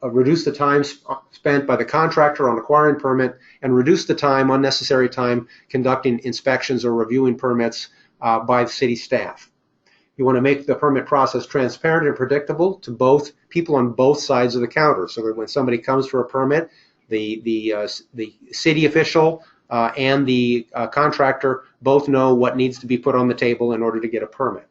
reduce the time spent by the contractor on acquiring permit and reduce the unnecessary time conducting inspections or reviewing permits by the city staff. You want to make the permit process transparent and predictable to both people on both sides of the counter, so that when somebody comes for a permit, the city official and the contractor both know what needs to be put on the table in order to get a permit.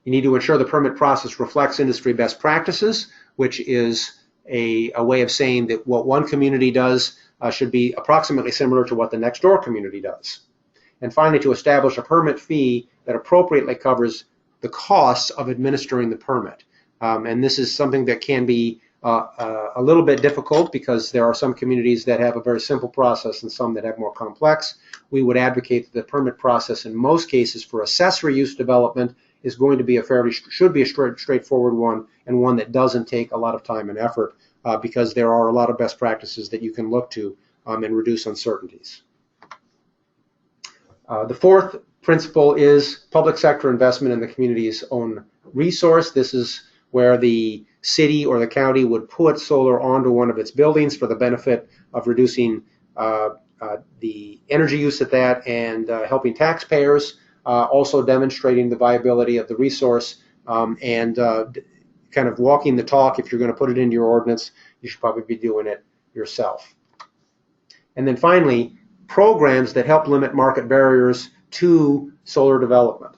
You need to ensure the permit process reflects industry best practices, which is a way of saying that what one community does should be approximately similar to what the next door community does. And finally, to establish a permit fee that appropriately covers the costs of administering the permit. And this is something that can be a little bit difficult because there are some communities that have a very simple process and some that have more complex. We would advocate that the permit process in most cases for accessory use development is going to be should be a straightforward one, and one that doesn't take a lot of time and effort because there are a lot of best practices that you can look to and reduce uncertainties. The fourth principle is public sector investment in the community's own resource. This is where the city or the county would put solar onto one of its buildings for the benefit of reducing the energy use at that and helping taxpayers, also demonstrating the viability of the resource and kind of walking the talk. If you're going to put it into your ordinance, you should probably be doing it yourself. And then finally, programs that help limit market barriers to solar development.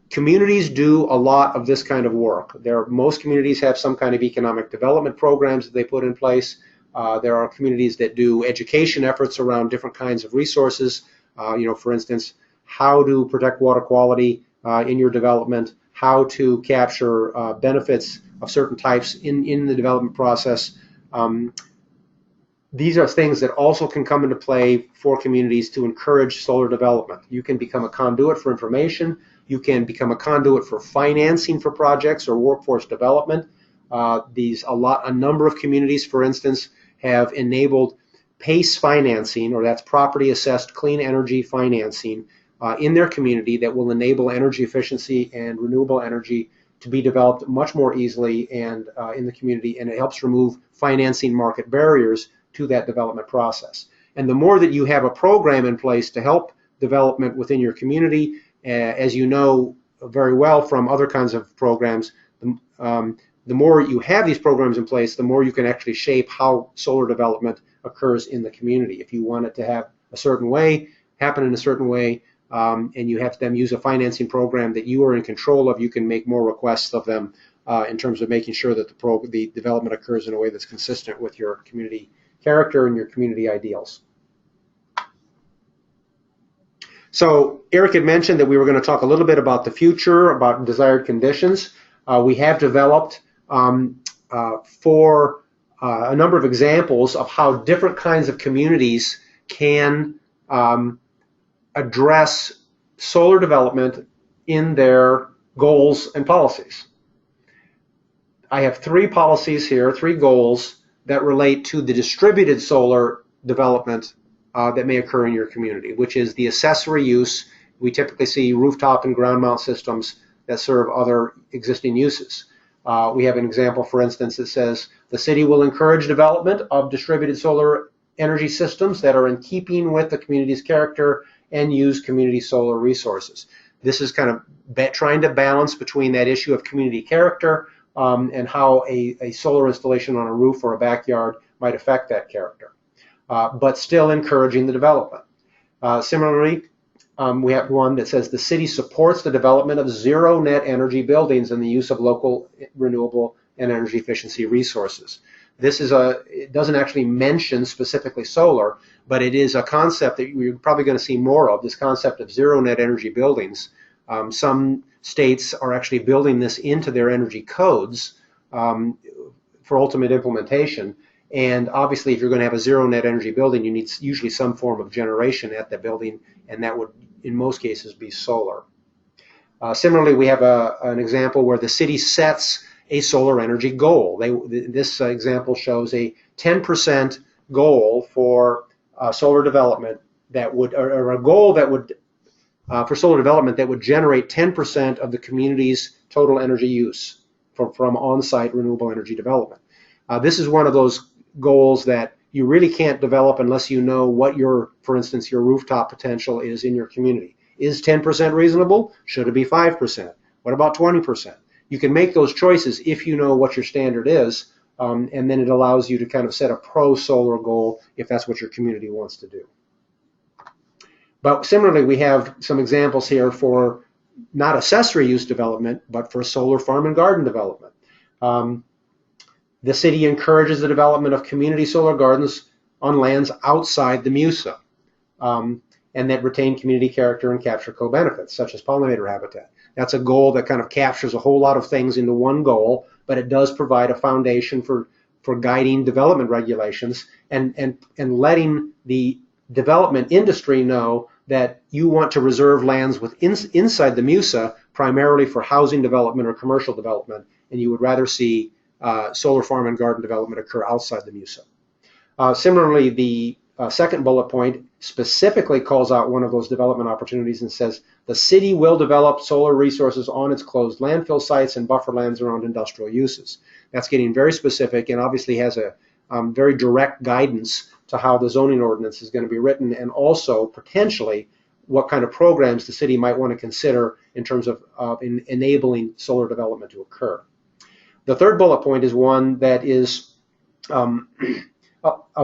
Communities do a lot of this kind of work. Most communities have some kind of economic development programs that they put in place. There are communities that do education efforts around different kinds of resources. For instance, how to protect water quality in your development, how to capture benefits of certain types in the development process. These are things that also can come into play for communities to encourage solar development. You can become a conduit for information. You can become a conduit for financing for projects or workforce development. A number of communities, for instance, have enabled PACE financing, or that's property assessed clean energy financing, in their community that will enable energy efficiency and renewable energy to be developed much more easily and in the community, and it helps remove financing market barriers to that development process. And the more that you have a program in place to help development within your community, as you know very well from other kinds of programs, the more you have these programs in place, the more you can actually shape how solar development occurs in the community. If you want it to have a certain way, happen in a certain way, and you have them use a financing program that you are in control of, you can make more requests of them in terms of making sure that the development occurs in a way that's consistent with your community character and your community ideals. So Eric had mentioned that we were going to talk a little bit about the future, about desired conditions. We have developed for a number of examples of how different kinds of communities can address solar development in their goals and policies. I have three policies here, three goals that relate to the distributed solar development that may occur in your community, which is the accessory use. We typically see rooftop and ground mount systems that serve other existing uses. We have an example, for instance, that says the city will encourage development of distributed solar energy systems that are in keeping with the community's character and use community solar resources. This is kind of trying to balance between that issue of community character and how a solar installation on a roof or a backyard might affect that character, but still encouraging the development. Similarly, we have one that says the city supports the development of zero net energy buildings and the use of local renewable and energy efficiency resources. This is it doesn't actually mention specifically solar, but it is a concept that we're probably going to see more of, this concept of zero net energy buildings. Some states are actually building this into their energy codes for ultimate implementation. And obviously, if you're going to have a zero net energy building, you need usually some form of generation at the building, and that would, in most cases, be solar. Similarly, we have an example where the city sets a solar energy goal. This example shows a 10% goal for solar development that would, or a goal that would, for solar development that would generate 10% of the community's total energy use from on-site renewable energy development. This is one of those goals that you really can't develop unless you know what for instance, your rooftop potential is in your community. Is 10% reasonable? Should it be 5%? What about 20%? You can make those choices if you know what your standard is, and then it allows you to kind of set a pro-solar goal if that's what your community wants to do. But similarly, we have some examples here for not accessory use development, but for solar farm and garden development. The city encourages the development of community solar gardens on lands outside the MUSA, and that retain community character and capture co-benefits, such as pollinator habitat. That's a goal that kind of captures a whole lot of things into one goal, but it does provide a foundation for guiding development regulations and letting the development industry know that you want to reserve lands inside the MUSA primarily for housing development or commercial development, and you would rather see solar farm and garden development occur outside the MUSA. Similarly, the second bullet point specifically calls out one of those development opportunities and says the city will develop solar resources on its closed landfill sites and buffer lands around industrial uses. That's getting very specific and obviously has a very direct guidance to how the zoning ordinance is going to be written, and also potentially what kind of programs the city might want to consider in terms of enabling solar development to occur. The third bullet point is one that is a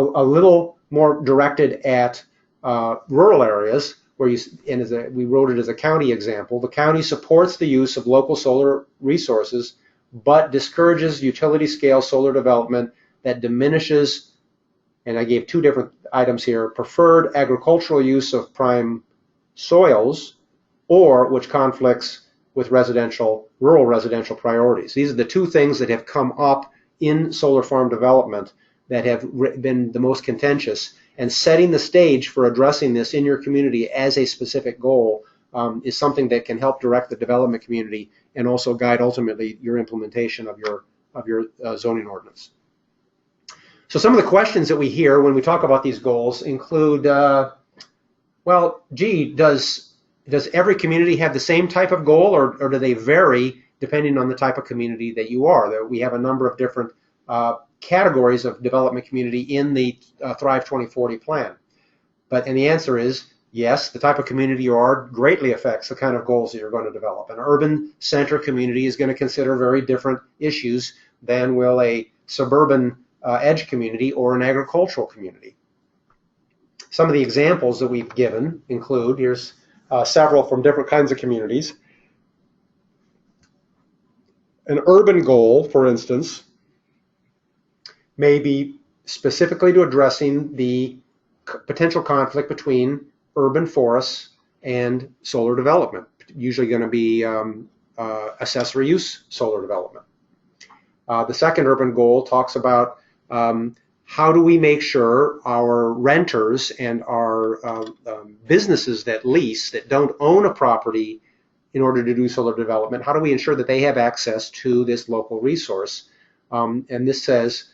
little more directed at rural areas, where we wrote it as a county example. The county supports the use of local solar resources, but discourages utility scale solar development that diminishes, and I gave two different items here, preferred agricultural use of prime soils, or which conflicts with rural residential priorities. These are the two things that have come up in solar farm development that have been the most contentious, and setting the stage for addressing this in your community as a specific goal is something that can help direct the development community and also guide ultimately your implementation of your zoning ordinance. So some of the questions that we hear when we talk about these goals include, well, gee, does every community have the same type of goal, or do they vary depending on the type of community that you are? We have a number of different categories of development community in the Thrive 2040 plan. And the answer is yes, the type of community you are greatly affects the kind of goals that you're going to develop. An urban center community is going to consider very different issues than will a suburban edge community or an agricultural community. Some of the examples that we've given include, here's several from different kinds of communities. An urban goal, for instance, may be specifically to addressing the potential conflict between urban forests and solar development, usually going to be accessory use solar development. The second urban goal talks about how do we make sure our renters and our businesses that lease, that don't own a property in order to do solar development, how do we ensure that they have access to this local resource? And this says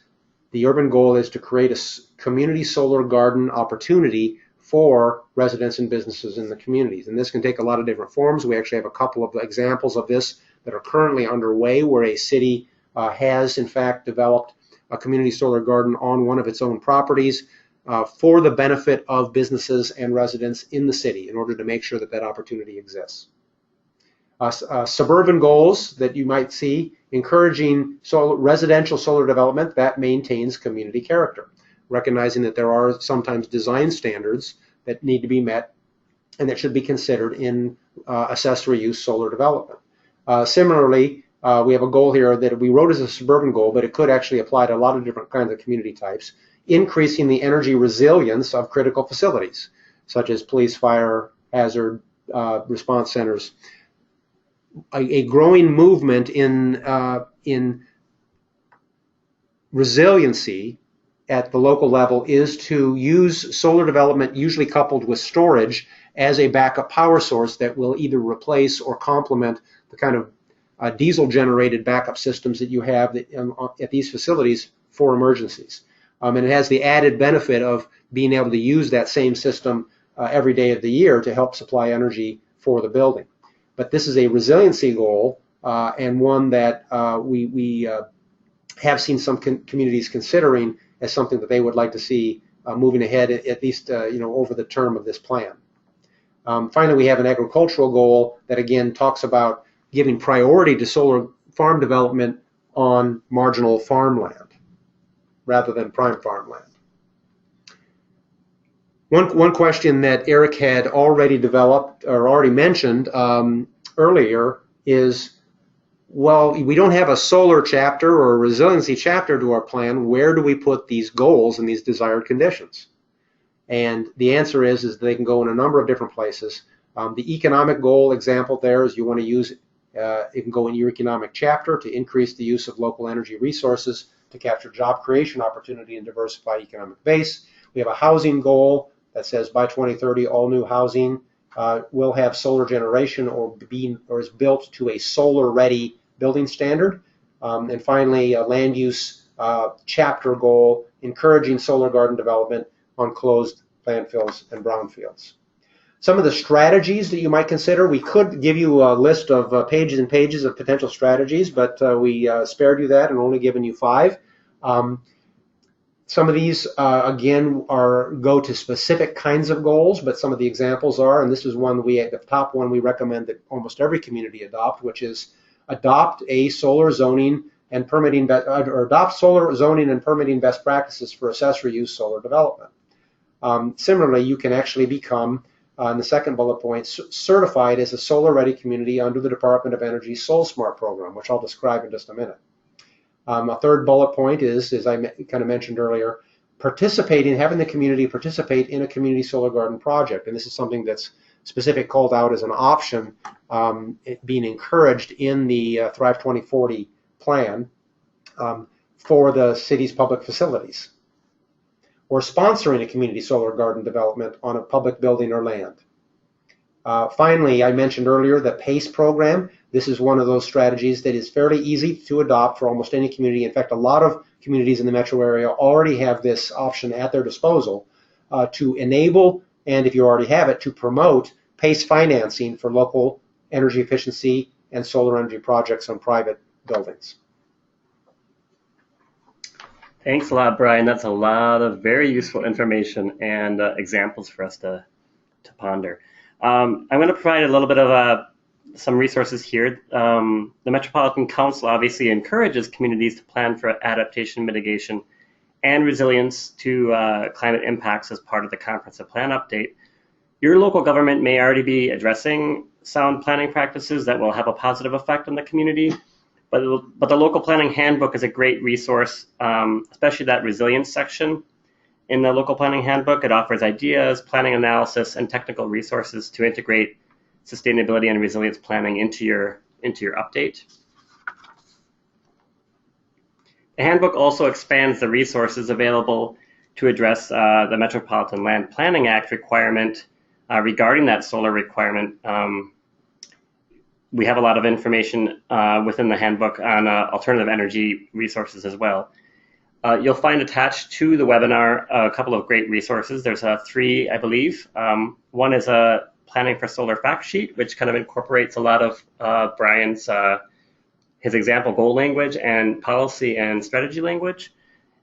the urban goal is to create a community solar garden opportunity for residents and businesses in the communities. And this can take a lot of different forms. We actually have a couple of examples of this that are currently underway, where a city has in fact developed a community solar garden on one of its own properties for the benefit of businesses and residents in the city in order to make sure that that opportunity exists. Suburban goals that you might see, encouraging residential solar development that maintains community character, recognizing that there are sometimes design standards that need to be met and that should be considered in accessory use solar development. Similarly, we have a goal here that we wrote as a suburban goal, but it could actually apply to a lot of different kinds of community types, increasing the energy resilience of critical facilities, such as police, fire, hazard response centers. A growing movement in resiliency at the local level is to use solar development, usually coupled with storage, as a backup power source that will either replace or complement the kind of diesel-generated backup systems that you have at these facilities for emergencies. And it has the added benefit of being able to use that same system every day of the year to help supply energy for the building. But this is a resiliency goal and one that we have seen some communities considering as something that they would like to see moving ahead, at least over the term of this plan. Finally, we have an agricultural goal that again talks about giving priority to solar farm development on marginal farmland rather than prime farmland. One question that Eric had already developed or already mentioned earlier is, well, we don't have a solar chapter or a resiliency chapter to our plan. Where do we put these goals and these desired conditions? And the answer is they can go in a number of different places. The economic goal example there is you want to use, it can go in your economic chapter to increase the use of local energy resources to capture job creation opportunity and diversify economic base. We have a housing goal that says by 2030 all new housing will have solar generation or is built to a solar-ready building standard. And finally, a land use chapter goal encouraging solar garden development on closed landfills and brownfields. Some of the strategies that you might consider, we could give you a list of pages and pages of potential strategies, but we spared you that and only given you 5. Some of these, again, go to specific kinds of goals, but some of the examples are, and this is one the top one we recommend that almost every community adopt, which is adopt a solar zoning and permitting, or adopt solar zoning and permitting best practices for accessory use solar development. Similarly, you can actually become, in the second bullet point, certified as a solar-ready community under the Department of Energy's SolSmart program, which I'll describe in just a minute. A third bullet point is, as I kind of mentioned earlier, having the community participate in a community solar garden project. And this is something that's called out as an option, being encouraged in the Thrive 2040 plan for the city's public facilities, or sponsoring a community solar garden development on a public building or land. Finally, I mentioned earlier the PACE program. This is one of those strategies that is fairly easy to adopt for almost any community. In fact, a lot of communities in the metro area already have this option at their disposal to enable, and if you already have it, to promote PACE financing for local energy efficiency and solar energy projects on private buildings. Thanks a lot, Brian. That's a lot of very useful information and examples for us to ponder. I'm going to provide a little bit of some resources here. The Metropolitan Council obviously encourages communities to plan for adaptation, mitigation, and resilience to climate impacts as part of the comprehensive plan update. Your local government may already be addressing sound planning practices that will have a positive effect on the community, but the local planning handbook is a great resource, especially that resilience section. In the local planning handbook, it offers ideas, planning analysis, and technical resources to integrate sustainability and resilience planning into your update. The handbook also expands the resources available to address the Metropolitan Land Planning Act requirement regarding that solar requirement. We have a lot of information within the handbook on alternative energy resources as well. You'll find attached to the webinar a couple of great resources. There's 3, I believe. One is a Planning for Solar fact sheet, which kind of incorporates a lot of Brian's his example goal language and policy and strategy language.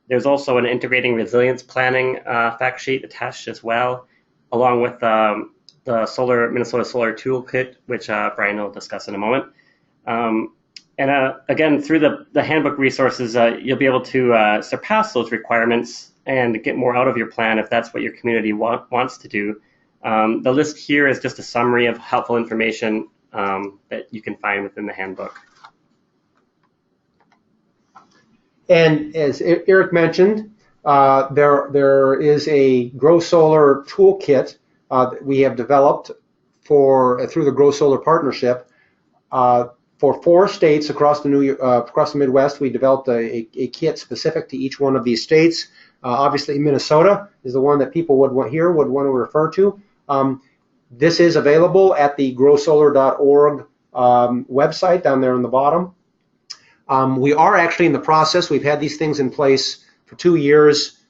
There's also an integrating resilience planning fact sheet attached as well, along with the Minnesota Solar Toolkit, which Brian will discuss in a moment. And again, through the handbook resources, you'll be able to surpass those requirements and get more out of your plan if that's what your community wants to do. The list here is just a summary of helpful information that you can find within the handbook. And as Eric mentioned, there is a Grow Solar toolkit that we have developed through the Grow Solar Partnership. For 4 states across the Midwest, we developed a kit specific to each one of these states. Obviously, Minnesota is the one that people would want to refer to. This is available at the growsolar.org website down there on the bottom. We are actually in the process. We've had these things in place for 2 years.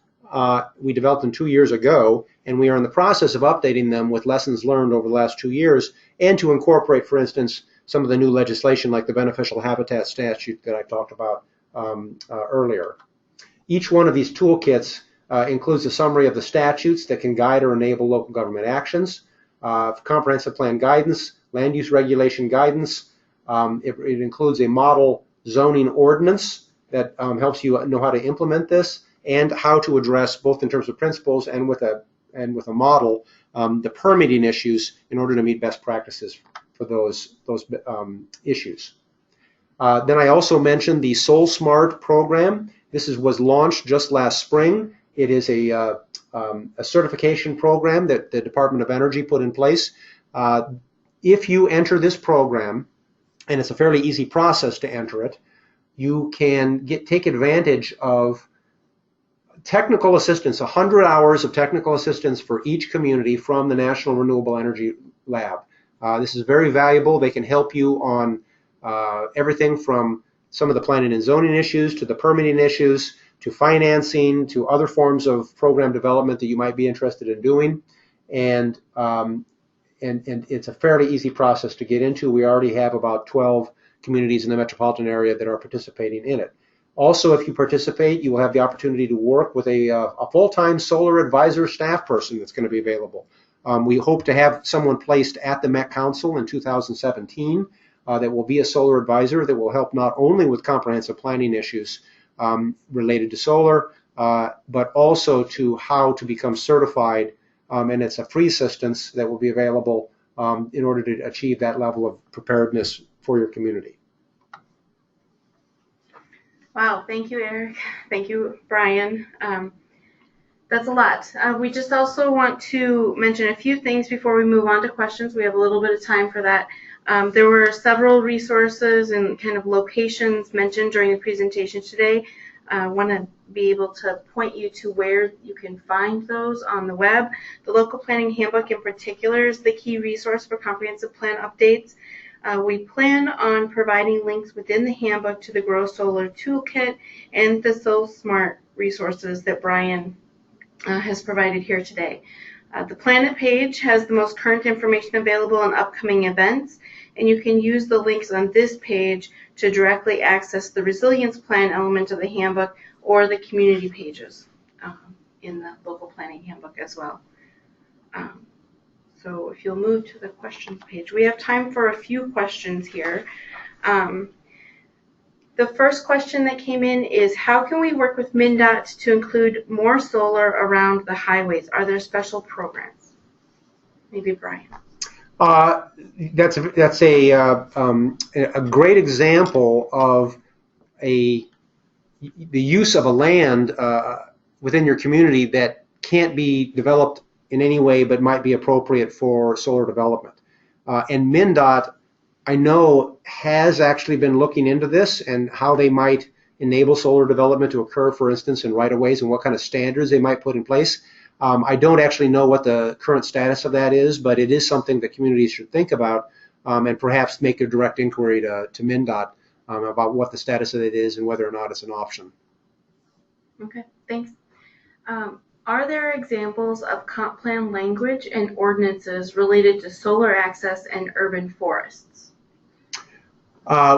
We developed them 2 years ago, and we are in the process of updating them with lessons learned over the last 2 years, and to incorporate, for instance, some of the new legislation like the beneficial habitat statute that I talked about earlier. Each one of these toolkits includes a summary of the statutes that can guide or enable local government actions, comprehensive plan guidance, land use regulation guidance. It includes a model zoning ordinance that helps you know how to implement this and how to address, both in terms of principles and with a model, the permitting issues in order to meet best practices those issues. Then I also mentioned the SolSmart program. This was launched just last spring. It is a certification program that the Department of Energy put in place. If you enter this program, and it's a fairly easy process to enter it, you can take advantage of technical assistance, 100 hours of technical assistance for each community from the National Renewable Energy Lab. This is very valuable. They can help you on everything from some of the planning and zoning issues to the permitting issues to financing to other forms of program development that you might be interested in doing. And it's a fairly easy process to get into. We already have about 12 communities in the metropolitan area that are participating in it. Also, if you participate, you will have the opportunity to work with a full-time solar advisor staff person that's going to be available. We hope to have someone placed at the Met Council in 2017 that will be a solar advisor that will help not only with comprehensive planning issues related to solar, but also to how to become certified, and it's a free assistance that will be available in order to achieve that level of preparedness for your community. Wow, thank you, Eric. Thank you, Brian. That's a lot. We just also want to mention a few things before we move on to questions. We have a little bit of time for that. There were several resources and kind of locations mentioned during the presentation today. I want to be able to point you to where you can find those on the web. The Local Planning Handbook in particular is the key resource for comprehensive plan updates. We plan on providing links within the handbook to the Grow Solar Toolkit and the SolSmart resources that Brian has provided here today. The PlanIt page has the most current information available on upcoming events, and you can use the links on this page to directly access the resilience plan element of the handbook or the community pages in the Local Planning Handbook as well. So if you'll move to the questions page, we have time for a few questions here. The first question that came in is, how can we work with MnDOT to include more solar around the highways? Are there special programs? Maybe Brian. That's a great example of the use of a land within your community that can't be developed in any way but might be appropriate for solar development. And MnDOT, I know, has actually been looking into this and how they might enable solar development to occur, for instance, in right-of-ways and what kind of standards they might put in place. I don't actually know what the current status of that is, but it is something that communities should think about and perhaps make a direct inquiry to MnDOT about what the status of it is and whether or not it's an option. Okay, thanks. Are there examples of comp plan language and ordinances related to solar access and urban forests?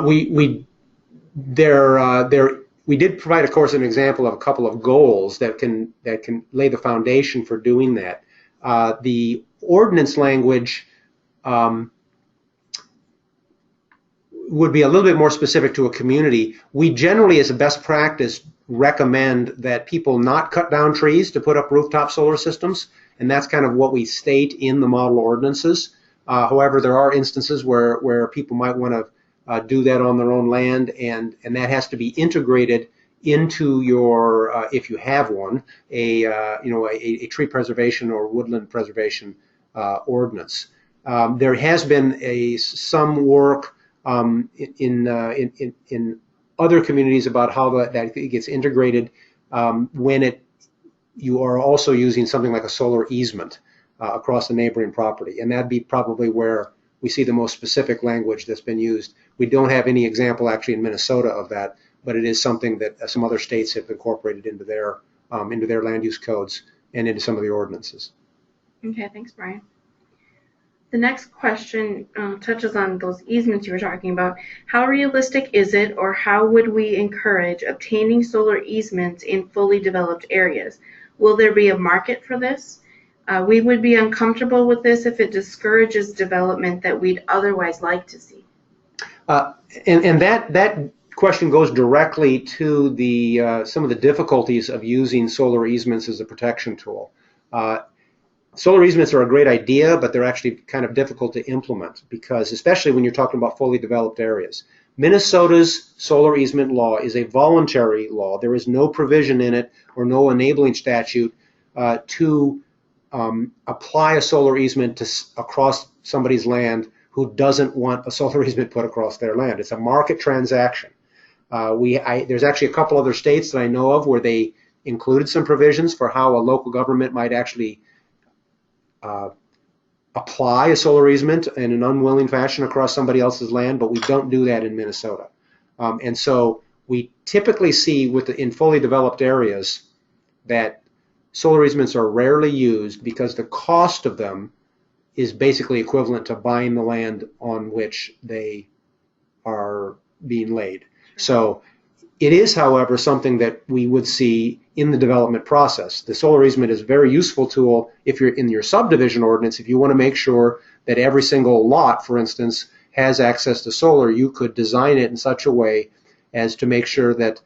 We did provide, of course, an example of a couple of goals that can lay the foundation for doing that. The ordinance language would be a little bit more specific to a community. We generally, as a best practice, recommend that people not cut down trees to put up rooftop solar systems, and that's kind of what we state in the model ordinances. However, there are instances where people might want to do that on their own land, and that has to be integrated into your, if you have one, a tree preservation or woodland preservation ordinance. There has been some work in other communities about how that gets integrated when you are also using something like a solar easement across the neighboring property, and that'd be probably where we see the most specific language that's been used. We don't have any example actually in Minnesota of that, but it is something that some other states have incorporated into their land use codes and into some of the ordinances. Okay, thanks, Brian. The next question touches on those easements you were talking about. How realistic is it, or how would we encourage obtaining solar easements in fully developed areas? Will there be a market for this? We would be uncomfortable with this if it discourages development that we'd otherwise like to see. And that question goes directly to some of the difficulties of using solar easements as a protection tool. solar easements are a great idea, but they're actually kind of difficult to implement because, especially when you're talking about fully developed areas. Minnesota's solar easement law is a voluntary law. There is no provision in it or no enabling statute to apply a solar easement across somebody's land who doesn't want a solar easement put across their land. It's a market transaction. There's actually a couple other states that I know of where they included some provisions for how a local government might actually apply a solar easement in an unwilling fashion across somebody else's land, but we don't do that in Minnesota. And so we typically see in fully developed areas that solar easements are rarely used because the cost of them is basically equivalent to buying the land on which they are being laid. So it is, however, something that we would see in the development process. The solar easement is a very useful tool if you're in your subdivision ordinance. If you want to make sure that every single lot, for instance, has access to solar, you could design it in such a way as to make sure that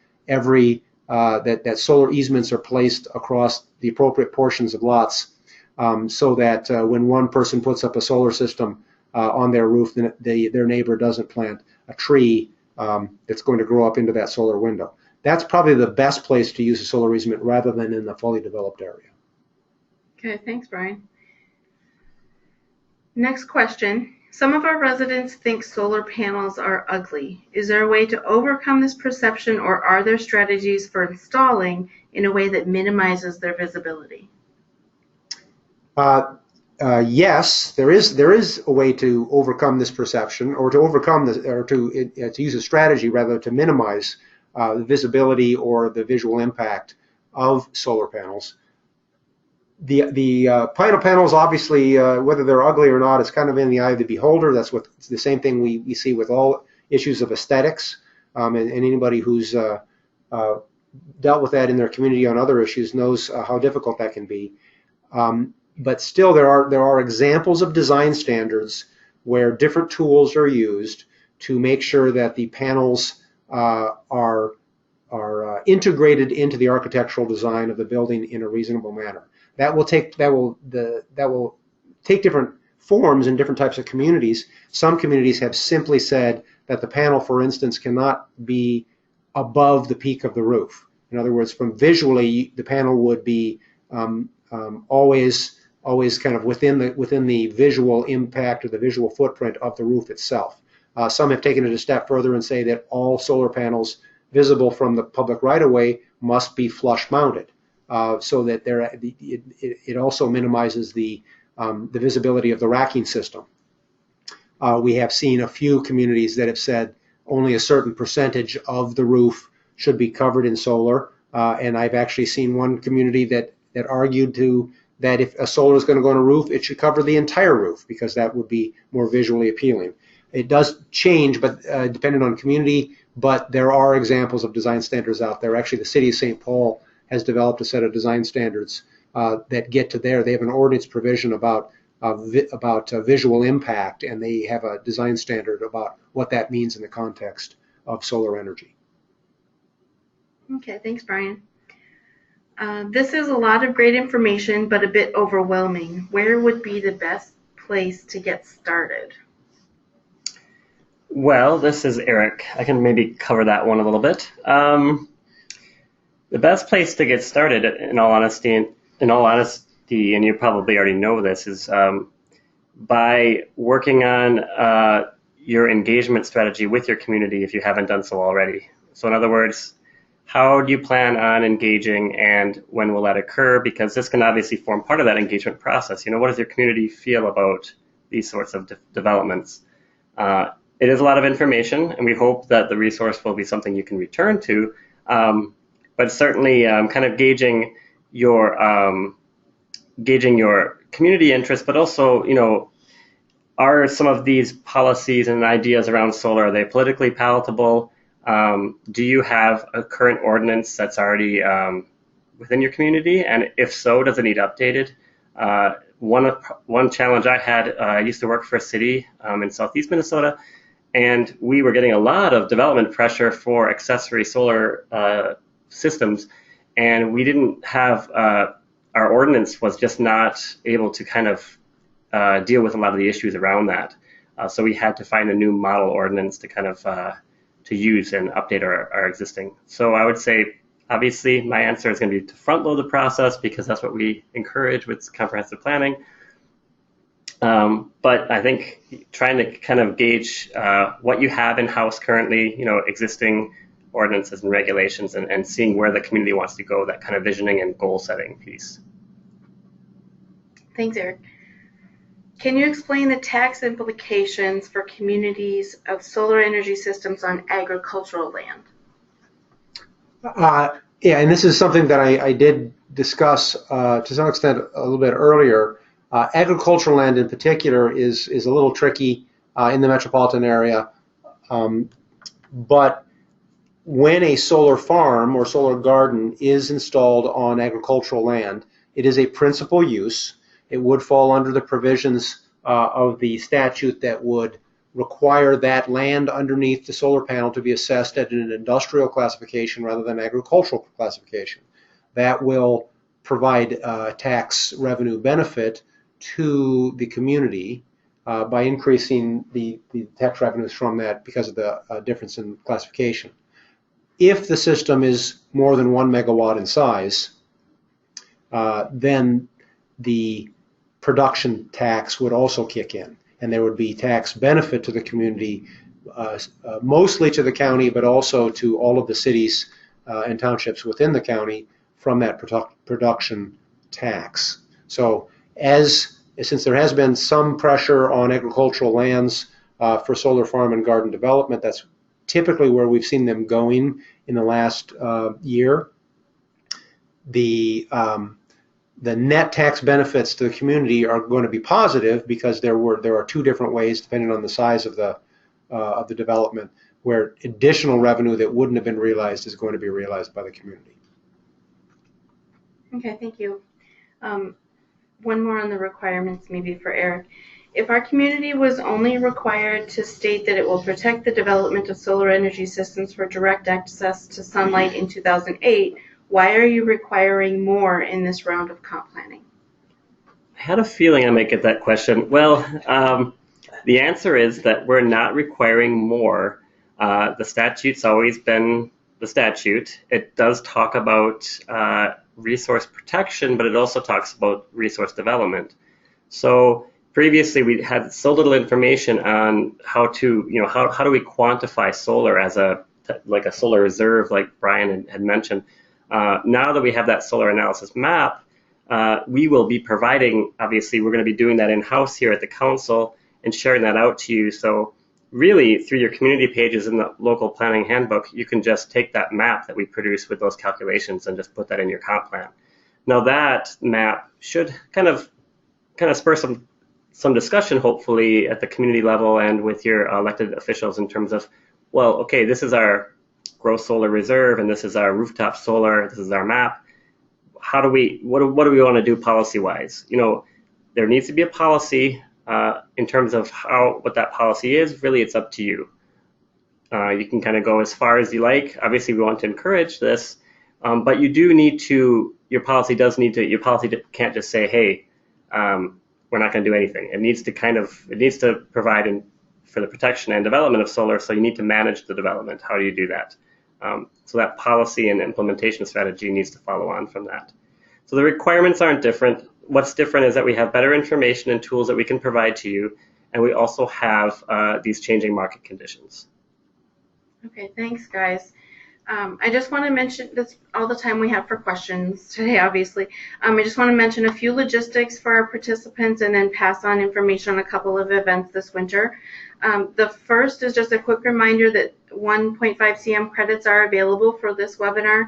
that solar easements are placed across the appropriate portions of lots, so that when one person puts up a solar system on their roof, then their neighbor doesn't plant a tree that's going to grow up into that solar window. That's probably the best place to use a solar easement rather than in the fully developed area. Okay, thanks, Brian. Next question. Some of our residents think solar panels are ugly. Is there a way to overcome this perception, or are there strategies for installing in a way that minimizes their visibility? Yes, there is a way to overcome this perception, or to overcome this, or to use a strategy rather to minimize the visibility or the visual impact of solar panels. The panels, obviously, whether they're ugly or not, it's kind of in the eye of the beholder. That's it's the same thing we see with all issues of aesthetics, and anybody who's dealt with that in their community on other issues knows how difficult that can be. But still, there are examples of design standards where different tools are used to make sure that the panels are integrated into the architectural design of the building in a reasonable manner. That will take different forms in different types of communities. Some communities have simply said that the panel, for instance, cannot be above the peak of the roof. In other words, from visually, the panel would be always kind of within the visual impact or the visual footprint of the roof itself. Some have taken it a step further and say that all solar panels visible from the public right-of-way must be flush mounted, so that it also minimizes the visibility of the racking system. We have seen a few communities that have said only a certain percentage of the roof should be covered in solar, and I've actually seen one community that argued that if a solar is going to go on a roof, it should cover the entire roof because that would be more visually appealing. It does change, but depending on community, but there are examples of design standards out there. Actually, the city of St. Paul has developed a set of design standards that get to there. They have an ordinance provision about visual impact, and they have a design standard about what that means in the context of solar energy. Okay, thanks, Brian. This is a lot of great information, but a bit overwhelming. Where would be the best place to get started? Well, this is Eric. I can maybe cover that one a little bit. The best place to get started, in all honesty, and you probably already know this, is by working on your engagement strategy with your community if you haven't done so already. So in other words, how do you plan on engaging, and when will that occur? Because this can obviously form part of that engagement process. What does your community feel about these sorts of developments? It is a lot of information, and we hope that the resource will be something you can return to. But certainly, kind of gauging your community interest, but also, are some of these policies and ideas around solar, are they politically palatable? Do you have a current ordinance that's already within your community? And if so, does it need updated? One challenge I had, I used to work for a city in southeast Minnesota, and we were getting a lot of development pressure for accessory solar systems, and we didn't have our ordinance was just not able to kind of deal with a lot of the issues around that. So we had to find a new model ordinance to kind of to use and update our existing. So I would say, obviously, my answer is going to be to front load the process because that's what we encourage with comprehensive planning. But I think trying to kind of gauge what you have in-house currently, existing ordinances and regulations, and seeing where the community wants to go, that kind of visioning and goal setting piece. Thanks, Eric. Can you explain the tax implications for communities of solar energy systems on agricultural land? Yeah, and this is something that I did discuss to some extent a little bit earlier. Agricultural land in particular is a little tricky in the metropolitan area, but when a solar farm or solar garden is installed on agricultural land, it is a principal use. It would fall under the provisions of the statute that would require that land underneath the solar panel to be assessed at an industrial classification rather than agricultural classification. That will provide tax revenue benefit to the community by increasing the tax revenues from that because of the difference in classification. If the system is more than 1 megawatt in size, then the production tax would also kick in, and there would be tax benefit to the community, mostly to the county, but also to all of the cities and townships within the county from that production tax. So since there has been some pressure on agricultural lands for solar farm and garden development, that's typically where we've seen them going in the last year. The net tax benefits to the community are going to be positive because there are two different ways, depending on the size of the development, where additional revenue that wouldn't have been realized is going to be realized by the community. Okay, thank you. One more on the requirements, maybe for Eric. If our community was only required to state that it will protect the development of solar energy systems for direct access to sunlight in 2008, why are you requiring more in this round of comp planning? I had a feeling I might get that question. Well, the answer is that we're not requiring more. The statute's always been the statute. It does talk about resource protection, but it also talks about resource development. So previously we had so little information on how to, how do we quantify solar as like a solar reserve, like Brian had mentioned. Now that we have that solar analysis map, we will be providing, obviously we're going to be doing that in-house here at the council and sharing that out to you. So really through your community pages in the local planning handbook, you can just take that map that we produce with those calculations and just put that in your comp plan. Now that map should kind of spur some discussion, hopefully at the community level and with your elected officials in terms of, well, okay, this is our gross solar reserve and this is our rooftop solar, this is our map. What do we want to do policy-wise? There needs to be a policy in terms of what that policy is. Really, it's up to you. You can kind of go as far as you like. Obviously, we want to encourage this, but you do need to, your policy can't just say, hey, we're not going to do anything. It needs to provide for the protection and development of solar, so you need to manage the development. How do you do that? So that policy and implementation strategy needs to follow on from that. So the requirements aren't different. What's different is that we have better information and tools that we can provide to you, and we also have these changing market conditions. Okay, thanks, guys. I just want to mention, that's all the time we have for questions today, obviously. I just want to mention a few logistics for our participants and then pass on information on a couple of events this winter. The first is just a quick reminder that 1.5 CM credits are available for this webinar.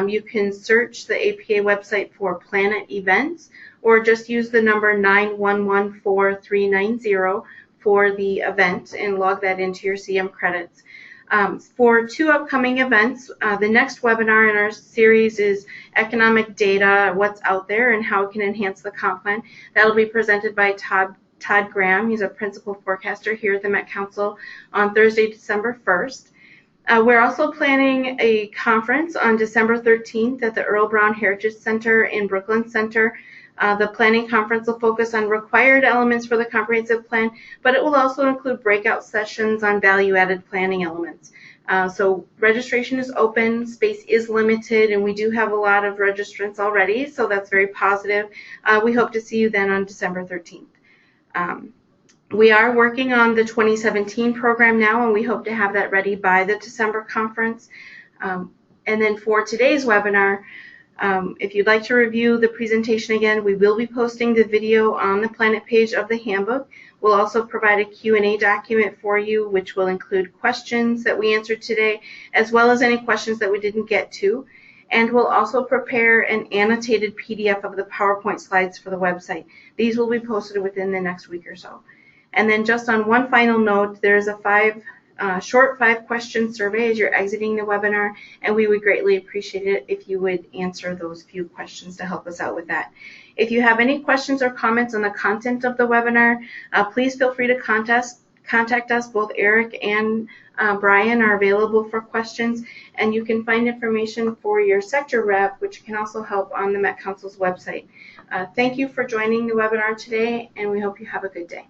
You can search the APA website for PlanIt events or just use the number 9114390 for the event and log that into your CM credits. For two upcoming events, the next webinar in our series is Economic Data, What's Out There and How It Can Enhance the Comp Plan. That'll be presented by Todd Graham. He's a principal forecaster here at the Met Council on Thursday, December 1st. We're also planning a conference on December 13th at the Earl Brown Heritage Center in Brooklyn Center. The planning conference will focus on required elements for the comprehensive plan, but it will also include breakout sessions on value-added planning elements. So registration is open, space is limited, and we do have a lot of registrants already, so that's very positive. We hope to see you then on December 13th. We are working on the 2017 program now, and we hope to have that ready by the December conference. And then for today's webinar, if you'd like to review the presentation again, we will be posting the video on the PlanIt page of the handbook. We'll also provide a Q&A document for you, which will include questions that we answered today, as well as any questions that we didn't get to. And we'll also prepare an annotated PDF of the PowerPoint slides for the website. These will be posted within the next week or so. And then just on one final note, there's a short 5-question survey as you're exiting the webinar, and we would greatly appreciate it if you would answer those few questions to help us out with that. If you have any questions or comments on the content of the webinar, please feel free to contact us. Both Eric and Brian are available for questions, and you can find information for your sector rep, which can also help on the Met Council's website. Thank you for joining the webinar today, and we hope you have a good day.